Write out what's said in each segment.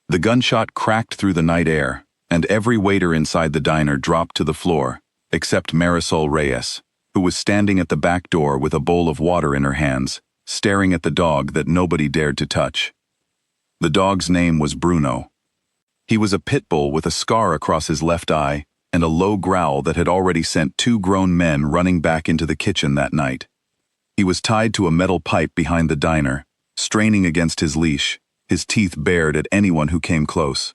The gunshot cracked through the night air, and every waiter inside the diner dropped to the floor, except Marisol Reyes, who was standing at the back door with a bowl of water in her hands, staring at the dog that nobody dared to touch. The dog's name was Bruno. He was a Pitbull with a scar across his left eye and a low growl that had already sent 2 grown men running back into the kitchen that night. He was tied to a metal pipe behind the diner, straining against his leash, his teeth bared at anyone who came close.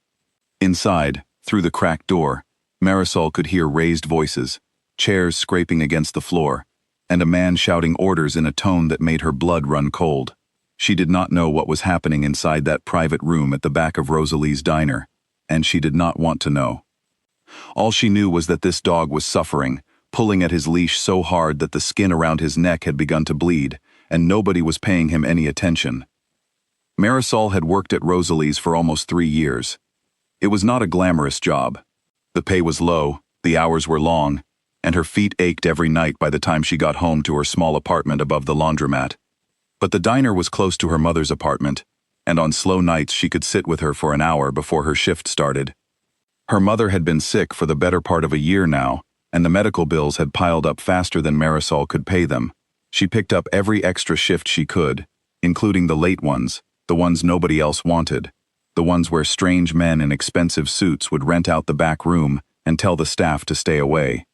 Inside, through the cracked door, Marisol could hear raised voices, chairs scraping against the floor, and a man shouting orders in a tone that made her blood run cold. She did not know what was happening inside that private room at the back of Rosalie's diner, and she did not want to know. All she knew was that this dog was suffering, pulling at his leash so hard that the skin around his neck had begun to bleed, and nobody was paying him any attention. Marisol had worked at Rosalie's for almost 3 years. It was not a glamorous job. The pay was low, the hours were long, and her feet ached every night by the time she got home to her small apartment above the laundromat. But the diner was close to her mother's apartment, and on slow nights she could sit with her for an hour before her shift started. Her mother had been sick for the better part of a year now, and the medical bills had piled up faster than Marisol could pay them. She picked up every extra shift she could, including the late ones, the ones nobody else wanted, the ones where strange men in expensive suits would rent out the back room and tell the staff to stay away.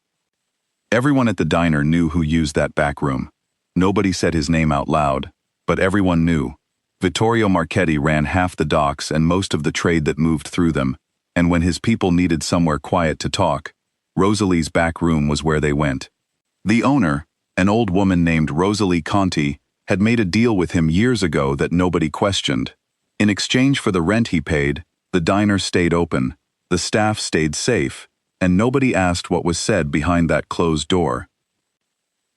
Everyone at the diner knew who used that back room. Nobody said his name out loud, but everyone knew. Vittorio Marchetti ran half the docks and most of the trade that moved through them, and when his people needed somewhere quiet to talk, Rosalie's back room was where they went. The owner, an old woman named Rosalie Conti, had made a deal with him years ago that nobody questioned. In exchange for the rent he paid, the diner stayed open, the staff stayed safe, and nobody asked what was said behind that closed door.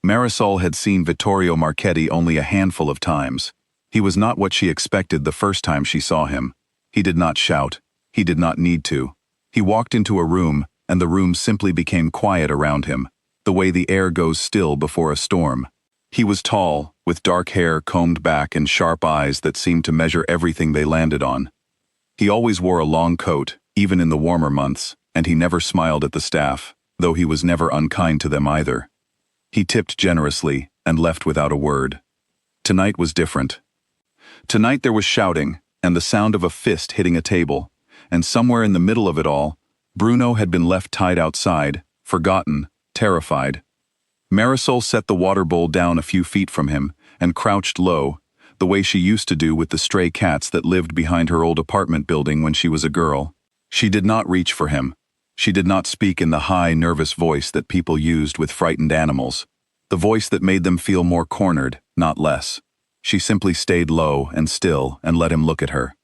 Marisol had seen Vittorio Marchetti only a handful of times. He was not what she expected the first time she saw him. He did not shout. He did not need to. He walked into a room, and the room simply became quiet around him, the way the air goes still before a storm. He was tall, with dark hair combed back and sharp eyes that seemed to measure everything they landed on. He always wore a long coat, even in the warmer months, and he never smiled at the staff, though he was never unkind to them either. He tipped generously and left without a word. Tonight was different. Tonight there was shouting, and the sound of a fist hitting a table, and somewhere in the middle of it all, Bruno had been left tied outside, forgotten, terrified. Marisol set the water bowl down a few feet from him and crouched low, the way she used to do with the stray cats that lived behind her old apartment building when she was a girl. She did not reach for him. She did not speak in the high, nervous voice that people used with frightened animals, the voice that made them feel more cornered, not less. She simply stayed low and still and let him look at her.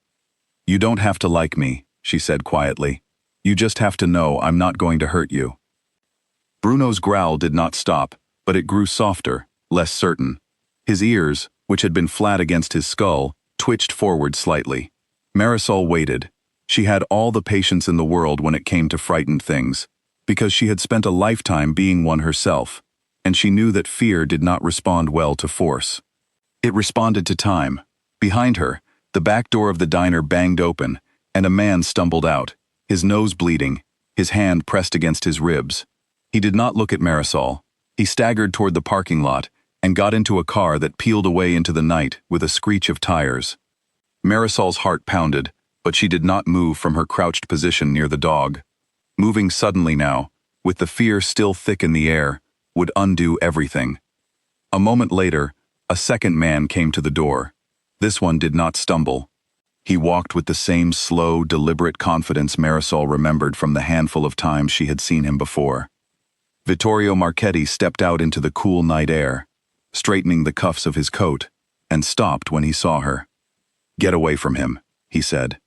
"You don't have to like me," she said quietly. "You just have to know I'm not going to hurt you." Bruno's growl did not stop, but it grew softer, less certain. His ears, which had been flat against his skull, twitched forward slightly. Marisol waited. She had all the patience in the world when it came to frightened things, because she had spent a lifetime being one herself, and she knew that fear did not respond well to force. It responded to time. Behind her, the back door of the diner banged open, and a man stumbled out, his nose bleeding, his hand pressed against his ribs. He did not look at Marisol. He staggered toward the parking lot and got into a car that peeled away into the night with a screech of tires. Marisol's heart pounded, but she did not move from her crouched position near the dog. Moving suddenly now, with the fear still thick in the air, would undo everything. A moment later, a second man came to the door. This one did not stumble. He walked with the same slow, deliberate confidence Marisol remembered from the handful of times she had seen him before. Vittorio Marchetti stepped out into the cool night air, straightening the cuffs of his coat, and stopped when he saw her. "Get away from him," he said.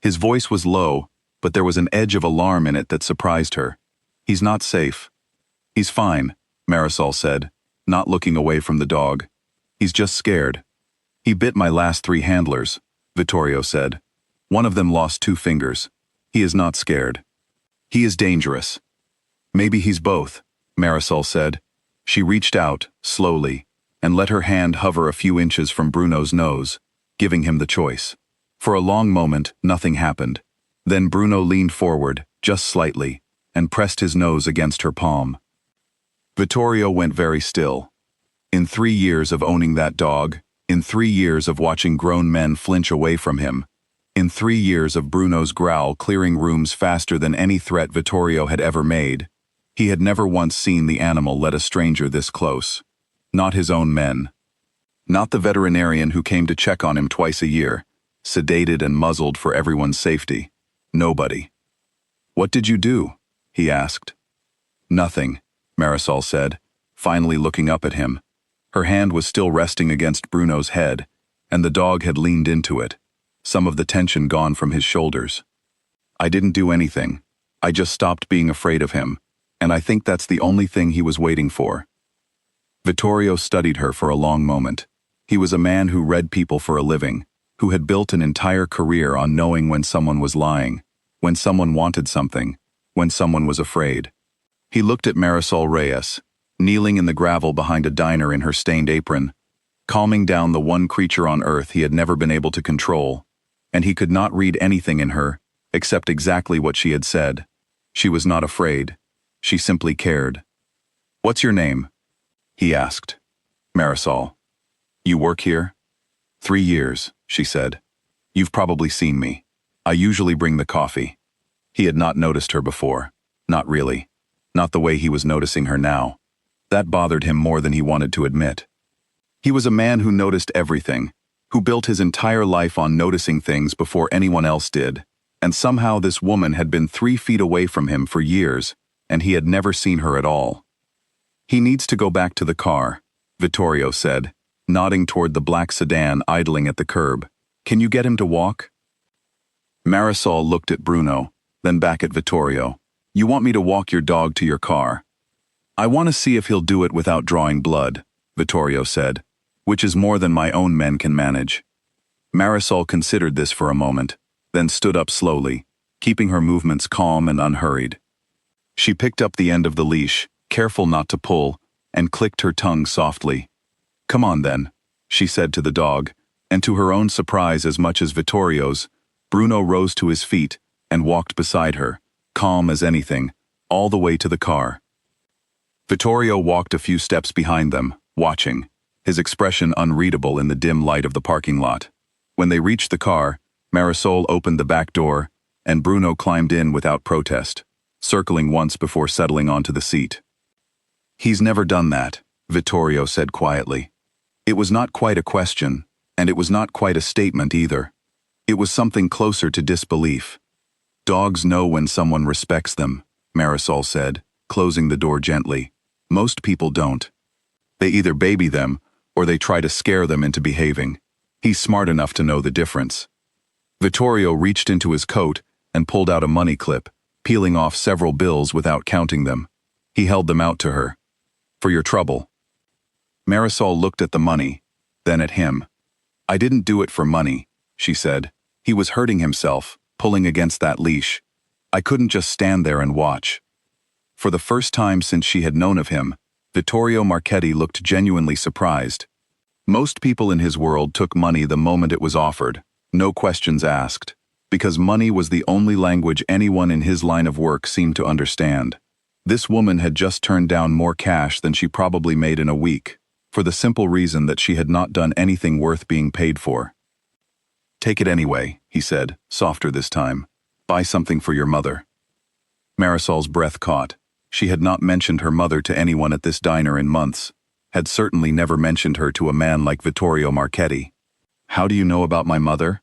His voice was low, but there was an edge of alarm in it that surprised her. "He's not safe." "He's fine," Marisol said, not looking away from the dog. "He's just scared." "He bit my last 3 handlers," Vittorio said. "One of them lost 2 fingers. He is not scared. He is dangerous." "Maybe he's both," Marisol said. She reached out, slowly, and let her hand hover a few inches from Bruno's nose, giving him the choice. For a long moment, nothing happened. Then Bruno leaned forward, just slightly, and pressed his nose against her palm. Vittorio went very still. In 3 years of owning that dog, in 3 years of watching grown men flinch away from him, in 3 years of Bruno's growl clearing rooms faster than any threat Vittorio had ever made, he had never once seen the animal let a stranger this close. Not his own men. Not the veterinarian who came to check on him twice a year, sedated and muzzled for everyone's safety. Nobody. "What did you do?" he asked. "Nothing," Marisol said, finally looking up at him. Her hand was still resting against Bruno's head, and the dog had leaned into it, some of the tension gone from his shoulders. "I didn't do anything. I just stopped being afraid of him, and I think that's the only thing he was waiting for." Vittorio studied her for a long moment. He was a man who read people for a living, who had built an entire career on knowing when someone was lying, when someone wanted something, when someone was afraid. He looked at Marisol Reyes, kneeling in the gravel behind a diner in her stained apron, calming down the one creature on earth he had never been able to control, and he could not read anything in her, except exactly what she had said. She was not afraid. She simply cared. "What's your name?" he asked. "Marisol." "You work here?" 3 years, she said. "You've probably seen me. I usually bring the coffee." He had not noticed her before. Not really. Not the way he was noticing her now. That bothered him more than he wanted to admit. He was a man who noticed everything, who built his entire life on noticing things before anyone else did, and somehow this woman had been 3 feet away from him for years, and he had never seen her at all. "He needs to go back to the car," Vittorio said, nodding toward the black sedan idling at the curb. "Can you get him to walk?" Marisol looked at Bruno, then back at Vittorio. "You want me to walk your dog to your car?" "I want to see if he'll do it without drawing blood," Vittorio said, "which is more than my own men can manage." Marisol considered this for a moment, then stood up slowly, keeping her movements calm and unhurried. She picked up the end of the leash, careful not to pull, and clicked her tongue softly. "Come on then," she said to the dog, and to her own surprise as much as Vittorio's, Bruno rose to his feet and walked beside her, calm as anything, all the way to the car. Vittorio walked a few steps behind them, watching, his expression unreadable in the dim light of the parking lot. When they reached the car, Marisol opened the back door, and Bruno climbed in without protest, circling once before settling onto the seat. "He's never done that," Vittorio said quietly. It was not quite a question, and it was not quite a statement either. It was something closer to disbelief. "Dogs know when someone respects them," Marisol said, closing the door gently. "Most people don't. They either baby them, or they try to scare them into behaving. He's smart enough to know the difference." Vittorio reached into his coat and pulled out a money clip, peeling off several bills without counting them. He held them out to her. "For your trouble." Marisol looked at the money, then at him. "I didn't do it for money," she said. "He was hurting himself, pulling against that leash. I couldn't just stand there and watch." For the first time since she had known of him, Vittorio Marchetti looked genuinely surprised. Most people in his world took money the moment it was offered, no questions asked, because money was the only language anyone in his line of work seemed to understand. This woman had just turned down more cash than she probably made in a week, for the simple reason that she had not done anything worth being paid for. "Take it anyway," he said, softer this time. "Buy something for your mother." Marisol's breath caught. She had not mentioned her mother to anyone at this diner in months, had certainly never mentioned her to a man like Vittorio Marchetti. "How do you know about my mother?"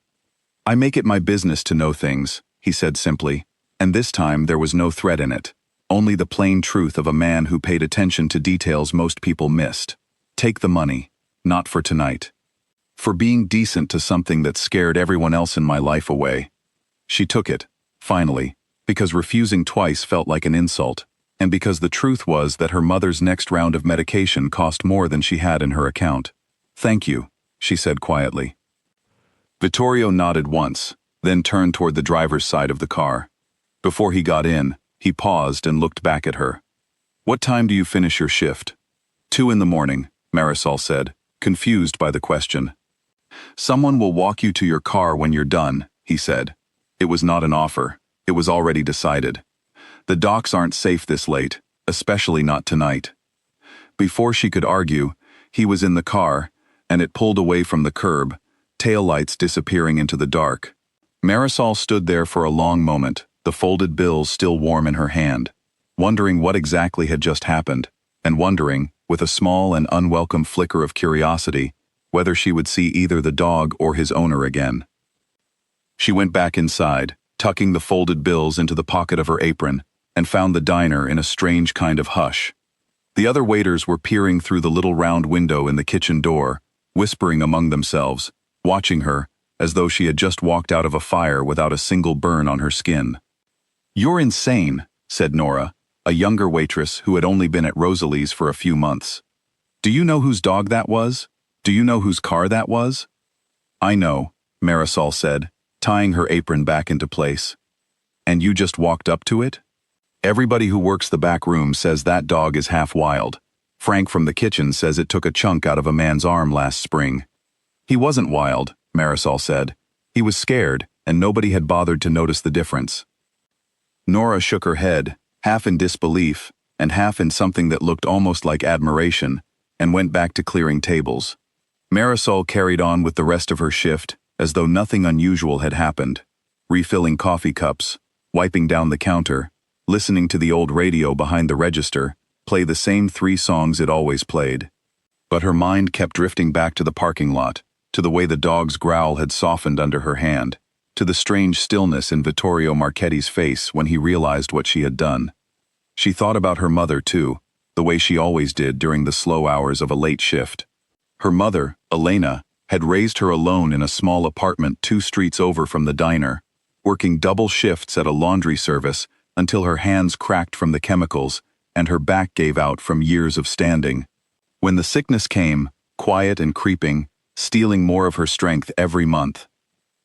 "I make it my business to know things," he said simply, and this time there was no threat in it, only the plain truth of a man who paid attention to details most people missed. "Take the money, not for tonight. For being decent to something that scared everyone else in my life away." She took it, finally, because refusing twice felt like an insult, and because the truth was that her mother's next round of medication cost more than she had in her account. "Thank you," she said quietly. Vittorio nodded once, then turned toward the driver's side of the car. Before he got in, he paused and looked back at her. "What time do you finish your shift?" 2 in the morning, Marisol said, confused by the question. "Someone will walk you to your car when you're done," he said. It was not an offer. It was already decided. The docks aren't safe this late, especially not tonight. Before she could argue, he was in the car, and it pulled away from the curb, taillights disappearing into the dark. Marisol stood there for a long moment, the folded bills still warm in her hand, wondering what exactly had just happened, and wondering, with a small and unwelcome flicker of curiosity, whether she would see either the dog or his owner again. She went back inside, tucking the folded bills into the pocket of her apron, and found the diner in a strange kind of hush. The other waiters were peering through the little round window in the kitchen door, whispering among themselves, watching her, as though she had just walked out of a fire without a single burn on her skin. "You're insane," said Nora, a younger waitress who had only been at Rosalie's for a few months. "Do you know whose dog that was? Do you know whose car that was?" "I know," Marisol said, tying her apron back into place. "And you just walked up to it?" "Everybody who works the back room says that dog is half wild. Frank from the kitchen says it took a chunk out of a man's arm last spring." "He wasn't wild," Marisol said. "He was scared, and nobody had bothered to notice the difference." Nora shook her head, half in disbelief, and half in something that looked almost like admiration, and went back to clearing tables. Marisol carried on with the rest of her shift, as though nothing unusual had happened, refilling coffee cups, wiping down the counter, listening to the old radio behind the register, play the same 3 songs it always played. But her mind kept drifting back to the parking lot, to the way the dog's growl had softened under her hand, to the strange stillness in Vittorio Marchetti's face when he realized what she had done. She thought about her mother, too, the way she always did during the slow hours of a late shift. Her mother, Elena, had raised her alone in a small apartment 2 streets over from the diner, working double shifts at a laundry service until her hands cracked from the chemicals and her back gave out from years of standing. When the sickness came, quiet and creeping, stealing more of her strength every month,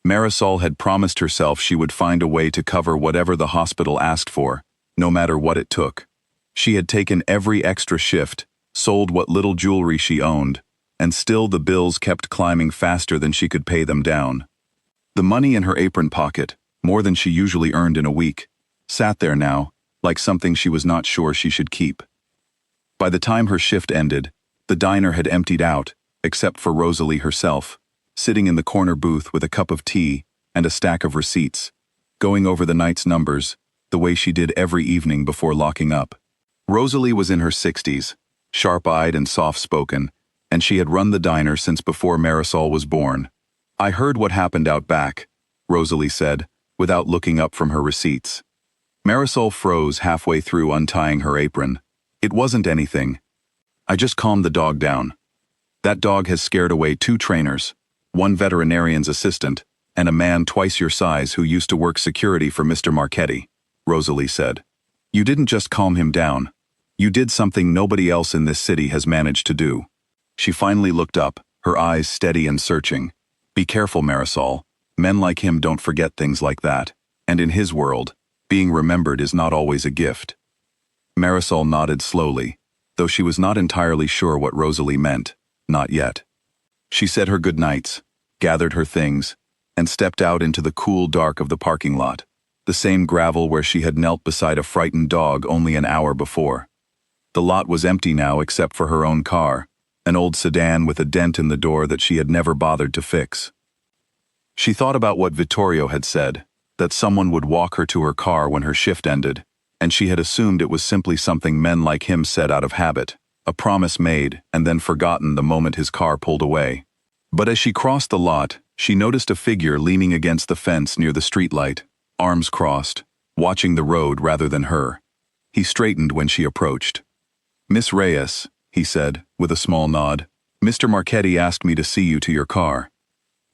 Marisol had promised herself she would find a way to cover whatever the hospital asked for, no matter what it took. She had taken every extra shift, sold what little jewelry she owned, and still the bills kept climbing faster than she could pay them down. The money in her apron pocket, more than she usually earned in a week, sat there now, like something she was not sure she should keep. By the time her shift ended, the diner had emptied out, except for Rosalie herself, sitting in the corner booth with a cup of tea and a stack of receipts, going over the night's numbers, the way she did every evening before locking up. Rosalie was in her 60s, sharp-eyed and soft-spoken, and she had run the diner since before Marisol was born. "I heard what happened out back," Rosalie said, without looking up from her receipts. Marisol froze halfway through untying her apron. "It wasn't anything. I just calmed the dog down. That dog has scared away 2 trainers, 1 veterinarian's assistant, and a man twice your size who used to work security for Mr. Marchetti," Rosalie said. "You didn't just calm him down. You did something nobody else in this city has managed to do." She finally looked up, her eyes steady and searching. "Be careful, Marisol. Men like him don't forget things like that, and in his world, being remembered is not always a gift." Marisol nodded slowly, though she was not entirely sure what Rosalie meant, not yet. She said her goodnights, gathered her things, and stepped out into the cool dark of the parking lot, the same gravel where she had knelt beside a frightened dog only an hour before. The lot was empty now except for her own car, an old sedan with a dent in the door that she had never bothered to fix. She thought about what Vittorio had said, that someone would walk her to her car when her shift ended, and she had assumed it was simply something men like him said out of habit, a promise made and then forgotten the moment his car pulled away. But as she crossed the lot, she noticed a figure leaning against the fence near the streetlight, arms crossed, watching the road rather than her. He straightened when she approached. "Miss Reyes," he said, with a small nod. "Mr. Marchetti asked me to see you to your car."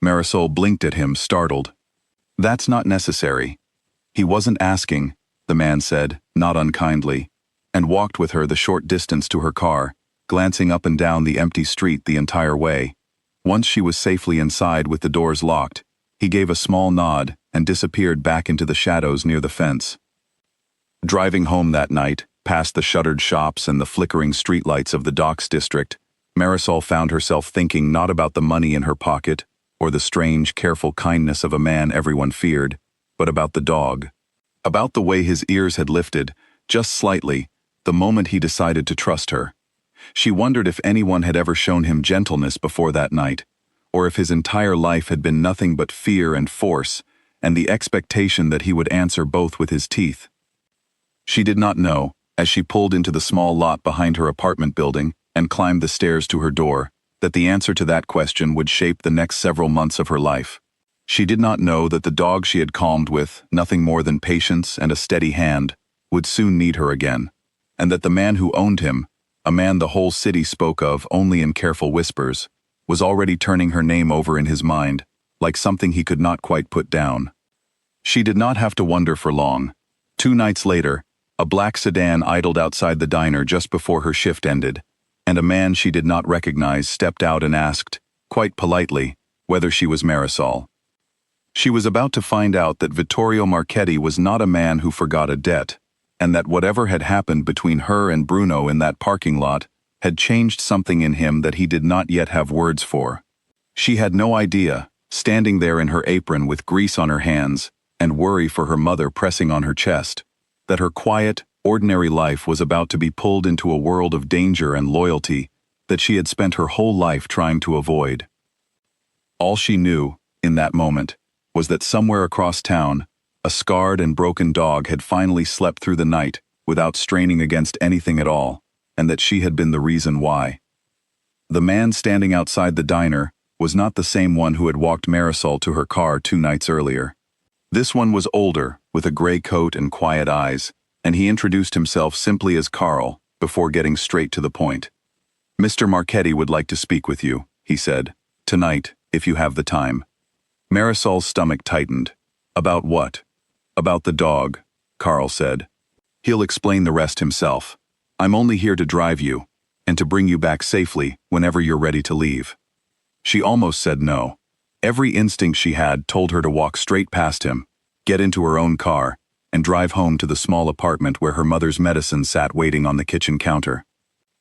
Marisol blinked at him, startled. "That's not necessary." "He wasn't asking," the man said, not unkindly, and walked with her the short distance to her car, glancing up and down the empty street the entire way. Once she was safely inside with the doors locked, he gave a small nod and disappeared back into the shadows near the fence. Driving home that night, past the shuttered shops and the flickering streetlights of the docks district, Marisol found herself thinking not about the money in her pocket, or the strange, careful kindness of a man everyone feared, but about the dog. About the way his ears had lifted, just slightly, the moment he decided to trust her. She wondered if anyone had ever shown him gentleness before that night, or if his entire life had been nothing but fear and force, and the expectation that he would answer both with his teeth. She did not know, as she pulled into the small lot behind her apartment building and climbed the stairs to her door, that the answer to that question would shape the next several months of her life. She did not know that the dog she had calmed with nothing more than patience and a steady hand would soon need her again, and that the man who owned him, a man the whole city spoke of only in careful whispers, was already turning her name over in his mind, like something he could not quite put down. She did not have to wonder for long. 2 nights later, a black sedan idled outside the diner just before her shift ended, and a man she did not recognize stepped out and asked, quite politely, whether she was Marisol. She was about to find out that Vittorio Marchetti was not a man who forgot a debt, and that whatever had happened between her and Bruno in that parking lot had changed something in him that he did not yet have words for. She had no idea, standing there in her apron with grease on her hands and worry for her mother pressing on her chest, that her quiet, ordinary life was about to be pulled into a world of danger and loyalty that she had spent her whole life trying to avoid. All she knew, in that moment, was that somewhere across town, a scarred and broken dog had finally slept through the night without straining against anything at all, and that she had been the reason why. The man standing outside the diner was not the same one who had walked Marisol to her car 2 nights earlier. This one was older, with a gray coat and quiet eyes, and he introduced himself simply as Carl, before getting straight to the point. "Mr. Marchetti would like to speak with you," he said. "Tonight, if you have the time." Marisol's stomach tightened. "About what?" "About the dog," Carl said. "He'll explain the rest himself. I'm only here to drive you, and to bring you back safely whenever you're ready to leave." She almost said no. Every instinct she had told her to walk straight past him, get into her own car, and drive home to the small apartment where her mother's medicine sat waiting on the kitchen counter.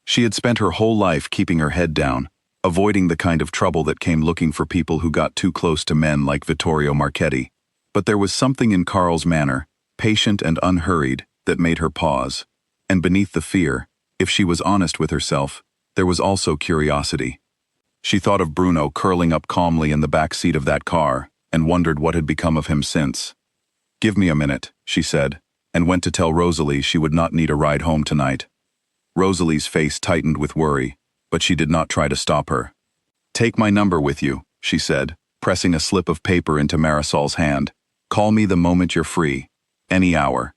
She had spent her whole life keeping her head down, avoiding the kind of trouble that came looking for people who got too close to men like Vittorio Marchetti. But there was something in Carl's manner, patient and unhurried, that made her pause. And beneath the fear, if she was honest with herself, there was also curiosity. She thought of Bruno curling up calmly in the back seat of that car, and wondered what had become of him since. "Give me a minute," she said, and went to tell Rosalie she would not need a ride home tonight. Rosalie's face tightened with worry, but she did not try to stop her. "Take my number with you," she said, pressing a slip of paper into Marisol's hand. "Call me the moment you're free. Any hour."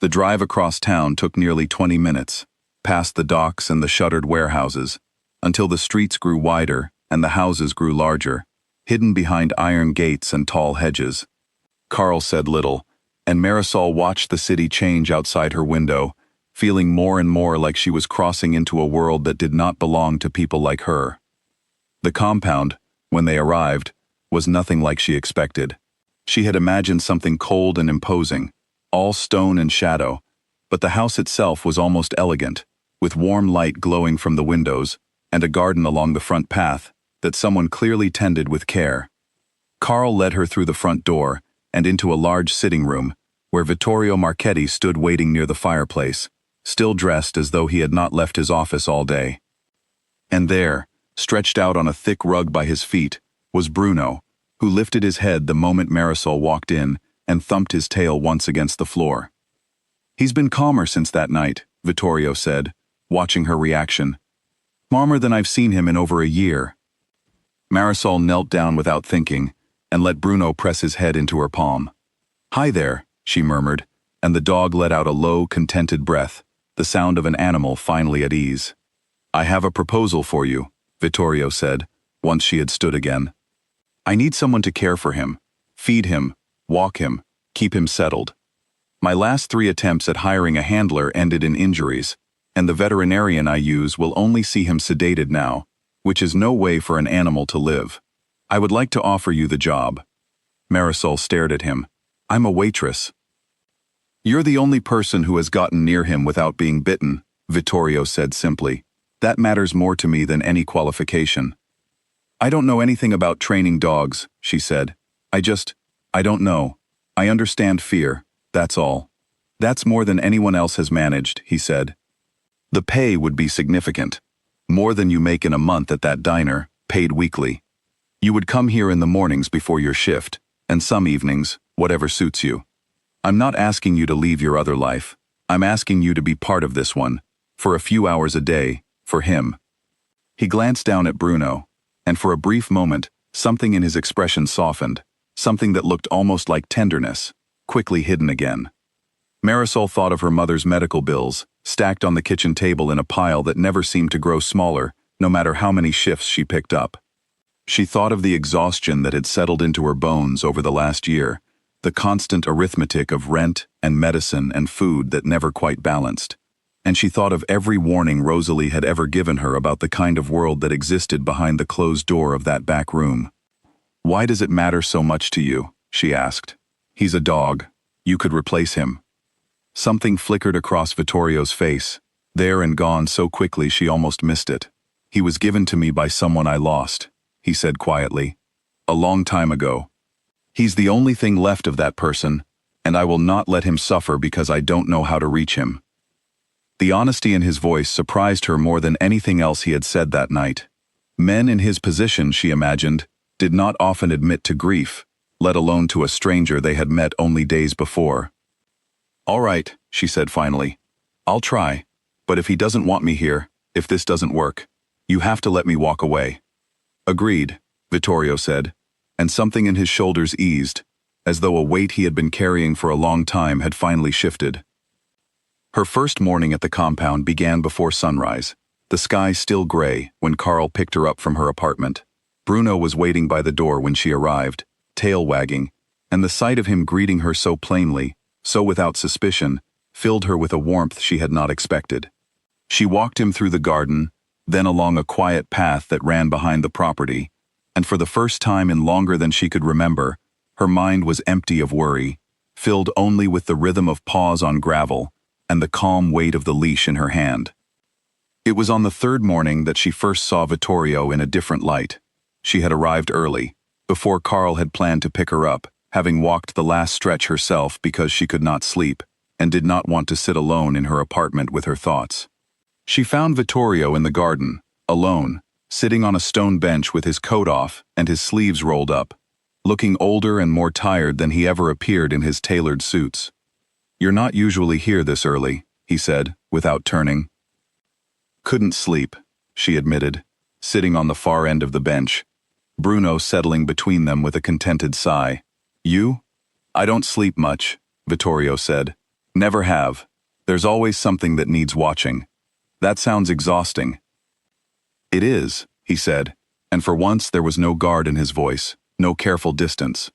The drive across town took nearly 20 minutes, past the docks and the shuttered warehouses, until the streets grew wider and the houses grew larger, hidden behind iron gates and tall hedges. Carl said little, and Marisol watched the city change outside her window, feeling more and more like she was crossing into a world that did not belong to people like her. The compound, when they arrived, was nothing like she expected. She had imagined something cold and imposing, all stone and shadow, but the house itself was almost elegant, with warm light glowing from the windows, and a garden along the front path that someone clearly tended with care. Carl led her through the front door and into a large sitting room, where Vittorio Marchetti stood waiting near the fireplace, still dressed as though he had not left his office all day. And there, stretched out on a thick rug by his feet, was Bruno, who lifted his head the moment Marisol walked in and thumped his tail once against the floor. "He's been calmer since that night," Vittorio said, watching her reaction. "Calmer than I've seen him in over a year." Marisol knelt down without thinking and let Bruno press his head into her palm. "Hi there," she murmured, and the dog let out a low, contented breath, the sound of an animal finally at ease. "I have a proposal for you," Vittorio said, once she had stood again. "I need someone to care for him, feed him, walk him, keep him settled. My last 3 attempts at hiring a handler ended in injuries, and the veterinarian I use will only see him sedated now, which is no way for an animal to live. I would like to offer you the job." Marisol stared at him. "I'm a waitress." "You're the only person who has gotten near him without being bitten," Vittorio said simply. "That matters more to me than any qualification." I don't know anything about training dogs, she said. I don't know. I understand fear, that's all. That's more than anyone else has managed, he said. The pay would be significant. More than you make in a month at that diner, paid weekly. You would come here in the mornings before your shift, and some evenings, whatever suits you. I'm not asking you to leave your other life. I'm asking you to be part of this one, for a few hours a day, for him. He glanced down at Bruno, and for a brief moment, something in his expression softened, something that looked almost like tenderness, quickly hidden again. Marisol thought of her mother's medical bills, stacked on the kitchen table in a pile that never seemed to grow smaller, no matter how many shifts she picked up. She thought of the exhaustion that had settled into her bones over the last year, the constant arithmetic of rent and medicine and food that never quite balanced. And she thought of every warning Rosalie had ever given her about the kind of world that existed behind the closed door of that back room. "Why does it matter so much to you?" she asked. "He's a dog. You could replace him." Something flickered across Vittorio's face, there and gone so quickly she almost missed it. "He was given to me by someone I lost," he said quietly. "A long time ago. He's the only thing left of that person, and I will not let him suffer because I don't know how to reach him." The honesty in his voice surprised her more than anything else he had said that night. Men in his position, she imagined, did not often admit to grief, let alone to a stranger they had met only days before. "All right," she said finally. "I'll try, but if he doesn't want me here, if this doesn't work, you have to let me walk away." "Agreed," Vittorio said, and something in his shoulders eased, as though a weight he had been carrying for a long time had finally shifted. Her first morning at the compound began before sunrise, the sky still gray when Carl picked her up from her apartment. Bruno was waiting by the door when she arrived, tail wagging, and the sight of him greeting her so plainly, so without suspicion, filled her with a warmth she had not expected. She walked him through the garden, then along a quiet path that ran behind the property, and for the first time in longer than she could remember, her mind was empty of worry, filled only with the rhythm of paws on gravel and the calm weight of the leash in her hand. It was on the third morning that she first saw Vittorio in a different light. She had arrived early, before Carl had planned to pick her up, having walked the last stretch herself because she could not sleep and did not want to sit alone in her apartment with her thoughts. She found Vittorio in the garden, alone, sitting on a stone bench with his coat off and his sleeves rolled up, looking older and more tired than he ever appeared in his tailored suits. "You're not usually here this early," he said, without turning. "Couldn't sleep," she admitted, sitting on the far end of the bench, Bruno settling between them with a contented sigh. "You? I don't sleep much," Vittorio said. "Never have. There's always something that needs watching. That sounds exhausting." "It is," he said, and for once there was no guard in his voice, no careful distance.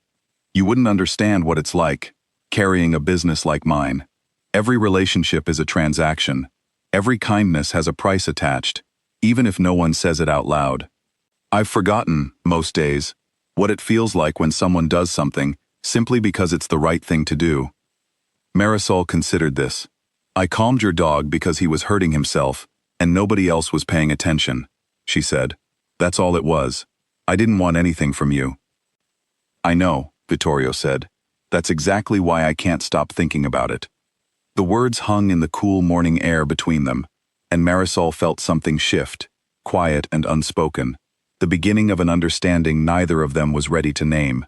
"You wouldn't understand what it's like, carrying a business like mine. Every relationship is a transaction. Every kindness has a price attached, even if no one says it out loud. I've forgotten, most days, what it feels like when someone does something simply because it's the right thing to do." Marisol considered this. "I calmed your dog because he was hurting himself, and nobody else was paying attention," she said. "That's all it was. I didn't want anything from you." "I know," Vittorio said. "That's exactly why I can't stop thinking about it." The words hung in the cool morning air between them, and Marisol felt something shift, quiet and unspoken, the beginning of an understanding neither of them was ready to name.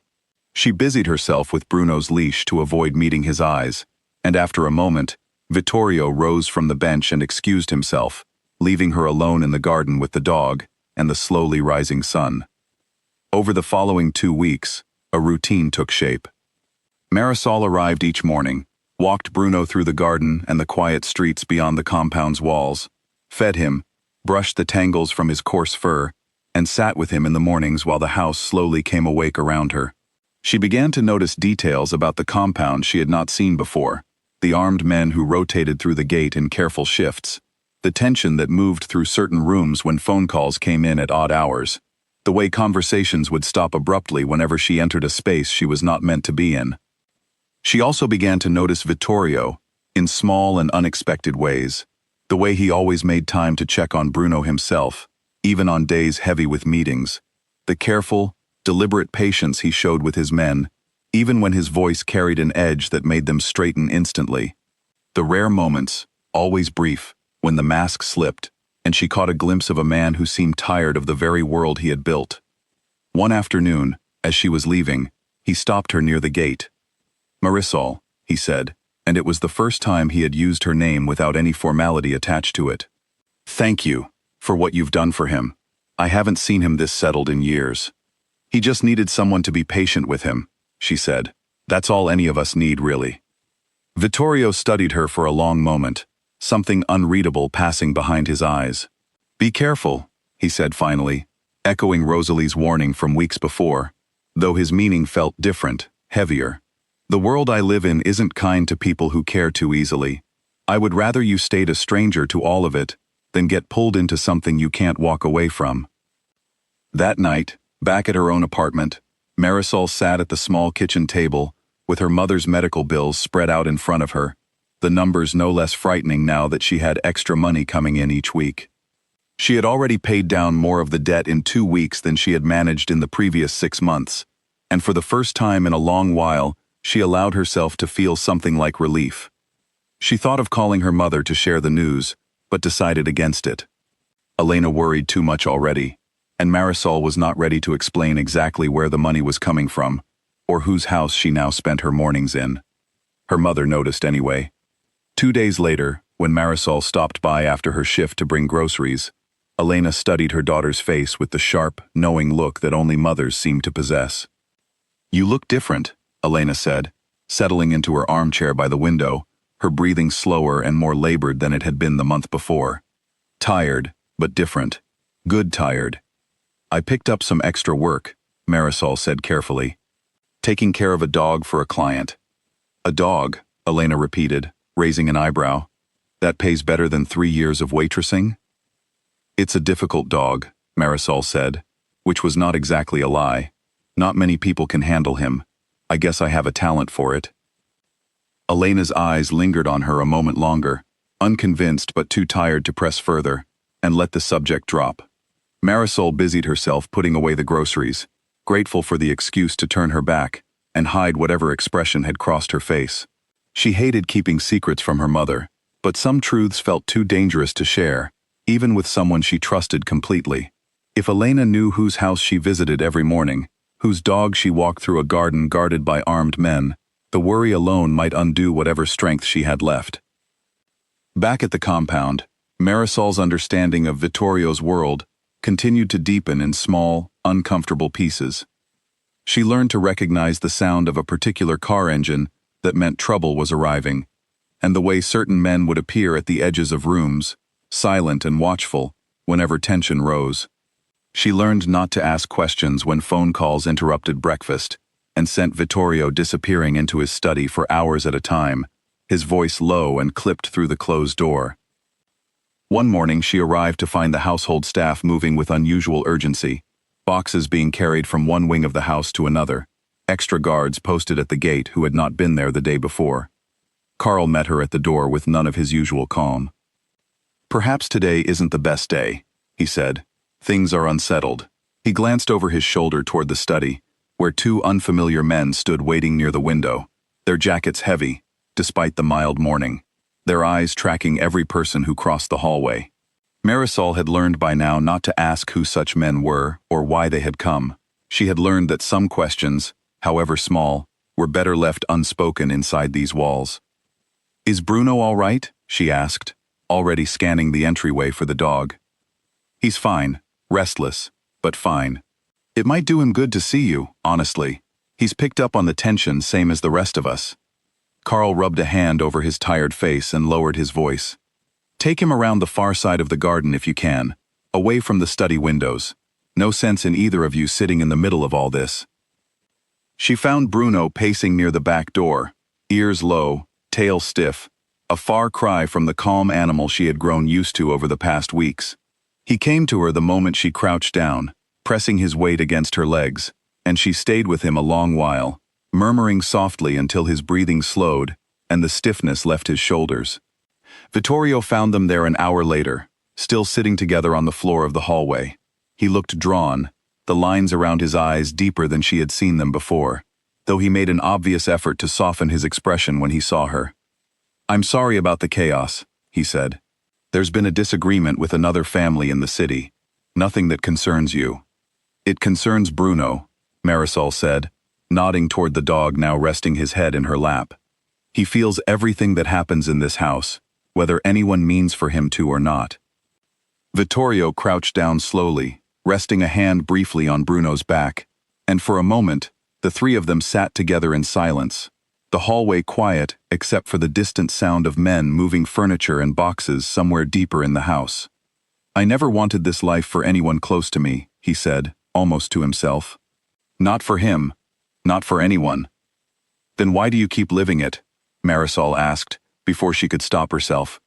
She busied herself with Bruno's leash to avoid meeting his eyes, and after a moment, Vittorio rose from the bench and excused himself, leaving her alone in the garden with the dog and the slowly rising sun. Over the following 2 weeks, a routine took shape. Marisol arrived each morning, walked Bruno through the garden and the quiet streets beyond the compound's walls, fed him, brushed the tangles from his coarse fur, and sat with him in the mornings while the house slowly came awake around her. She began to notice details about the compound she had not seen before, the armed men who rotated through the gate in careful shifts, the tension that moved through certain rooms when phone calls came in at odd hours, the way conversations would stop abruptly whenever she entered a space she was not meant to be in. She also began to notice Vittorio, in small and unexpected ways, the way he always made time to check on Bruno himself, even on days heavy with meetings, the careful, deliberate patience he showed with his men, even when his voice carried an edge that made them straighten instantly. The rare moments, always brief, when the mask slipped, and she caught a glimpse of a man who seemed tired of the very world he had built. One afternoon, as she was leaving, he stopped her near the gate. "Marisol," he said, and it was the first time he had used her name without any formality attached to it. "Thank you for what you've done for him. I haven't seen him this settled in years. He just needed someone to be patient with him," she said. "That's all any of us need, really." Vittorio studied her for a long moment, something unreadable passing behind his eyes. "Be careful," he said finally, echoing Rosalie's warning from weeks before, though his meaning felt different, heavier. "The world I live in isn't kind to people who care too easily. I would rather you stayed a stranger to all of it than get pulled into something you can't walk away from." That night, back at her own apartment, Marisol sat at the small kitchen table, with her mother's medical bills spread out in front of her, the numbers no less frightening now that she had extra money coming in each week. She had already paid down more of the debt in 2 weeks than she had managed in the previous 6 months, and for the first time in a long while, she allowed herself to feel something like relief. She thought of calling her mother to share the news, but decided against it. Elena worried too much already, and Marisol was not ready to explain exactly where the money was coming from, or whose house she now spent her mornings in. Her mother noticed anyway. 2 days later, when Marisol stopped by after her shift to bring groceries, Elena studied her daughter's face with the sharp, knowing look that only mothers seem to possess. "You look different," Elena said, settling into her armchair by the window, her breathing slower and more labored than it had been the month before. "Tired, but different. Good tired." "I picked up some extra work," Marisol said carefully. "Taking care of a dog for a client." "A dog," Elena repeated, raising an eyebrow. "That pays better than 3 years of waitressing?" "It's a difficult dog," Marisol said, which was not exactly a lie. "Not many people can handle him. I guess I have a talent for it." Elena's eyes lingered on her a moment longer, unconvinced but too tired to press further, and let the subject drop. Marisol busied herself putting away the groceries, grateful for the excuse to turn her back and hide whatever expression had crossed her face. She hated keeping secrets from her mother, but some truths felt too dangerous to share, even with someone she trusted completely. If Elena knew whose house she visited every morning, whose dog she walked through a garden guarded by armed men, the worry alone might undo whatever strength she had left. Back at the compound, Marisol's understanding of Vittorio's world continued to deepen in small, uncomfortable pieces. She learned to recognize the sound of a particular car engine that meant trouble was arriving, and the way certain men would appear at the edges of rooms, silent and watchful, whenever tension rose. She learned not to ask questions when phone calls interrupted breakfast, and sent Vittorio disappearing into his study for hours at a time, his voice low and clipped through the closed door. One morning she arrived to find the household staff moving with unusual urgency, boxes being carried from one wing of the house to another, extra guards posted at the gate who had not been there the day before. Carl met her at the door with none of his usual calm. "Perhaps today isn't the best day," he said. "Things are unsettled." He glanced over his shoulder toward the study, where 2 unfamiliar men stood waiting near the window, their jackets heavy, despite the mild morning, their eyes tracking every person who crossed the hallway. Marisol had learned by now not to ask who such men were or why they had come. She had learned that some questions, however small, were better left unspoken inside these walls. "Is Bruno all right?" she asked, already scanning the entryway for the dog. "He's fine, restless, but fine. It might do him good to see you, honestly. He's picked up on the tension same as the rest of us." Carl rubbed a hand over his tired face and lowered his voice. "Take him around the far side of the garden if you can, away from the study windows. No sense in either of you sitting in the middle of all this." She found Bruno pacing near the back door, ears low, tail stiff, a far cry from the calm animal she had grown used to over the past weeks. He came to her the moment she crouched down, pressing his weight against her legs, and she stayed with him a long while, murmuring softly until his breathing slowed and the stiffness left his shoulders. Vittorio found them there an hour later, still sitting together on the floor of the hallway. He looked drawn, the lines around his eyes deeper than she had seen them before, though he made an obvious effort to soften his expression when he saw her. "I'm sorry about the chaos," he said. "There's been a disagreement with another family in the city. Nothing that concerns you." "It concerns Bruno," Marisol said, nodding toward the dog now resting his head in her lap. "He feels everything that happens in this house, whether anyone means for him to or not." Vittorio crouched down slowly, resting a hand briefly on Bruno's back, and for a moment, the three of them sat together in silence, the hallway quiet except for the distant sound of men moving furniture and boxes somewhere deeper in the house. "I never wanted this life for anyone close to me," he said, almost to himself. "Not for him. Not for anyone." "Then why do you keep living it?" Marisol asked, before she could stop herself.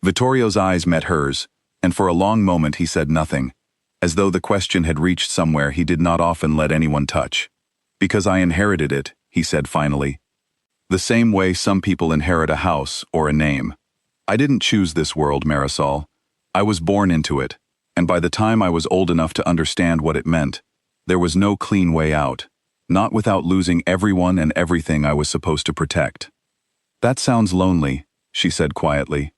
Vittorio's eyes met hers, and for a long moment he said nothing, as though the question had reached somewhere he did not often let anyone touch. "Because I inherited it," he said finally. "The same way some people inherit a house or a name. I didn't choose this world, Marisol. I was born into it, and by the time I was old enough to understand what it meant, there was no clean way out, not without losing everyone and everything I was supposed to protect." "That sounds lonely," she said quietly.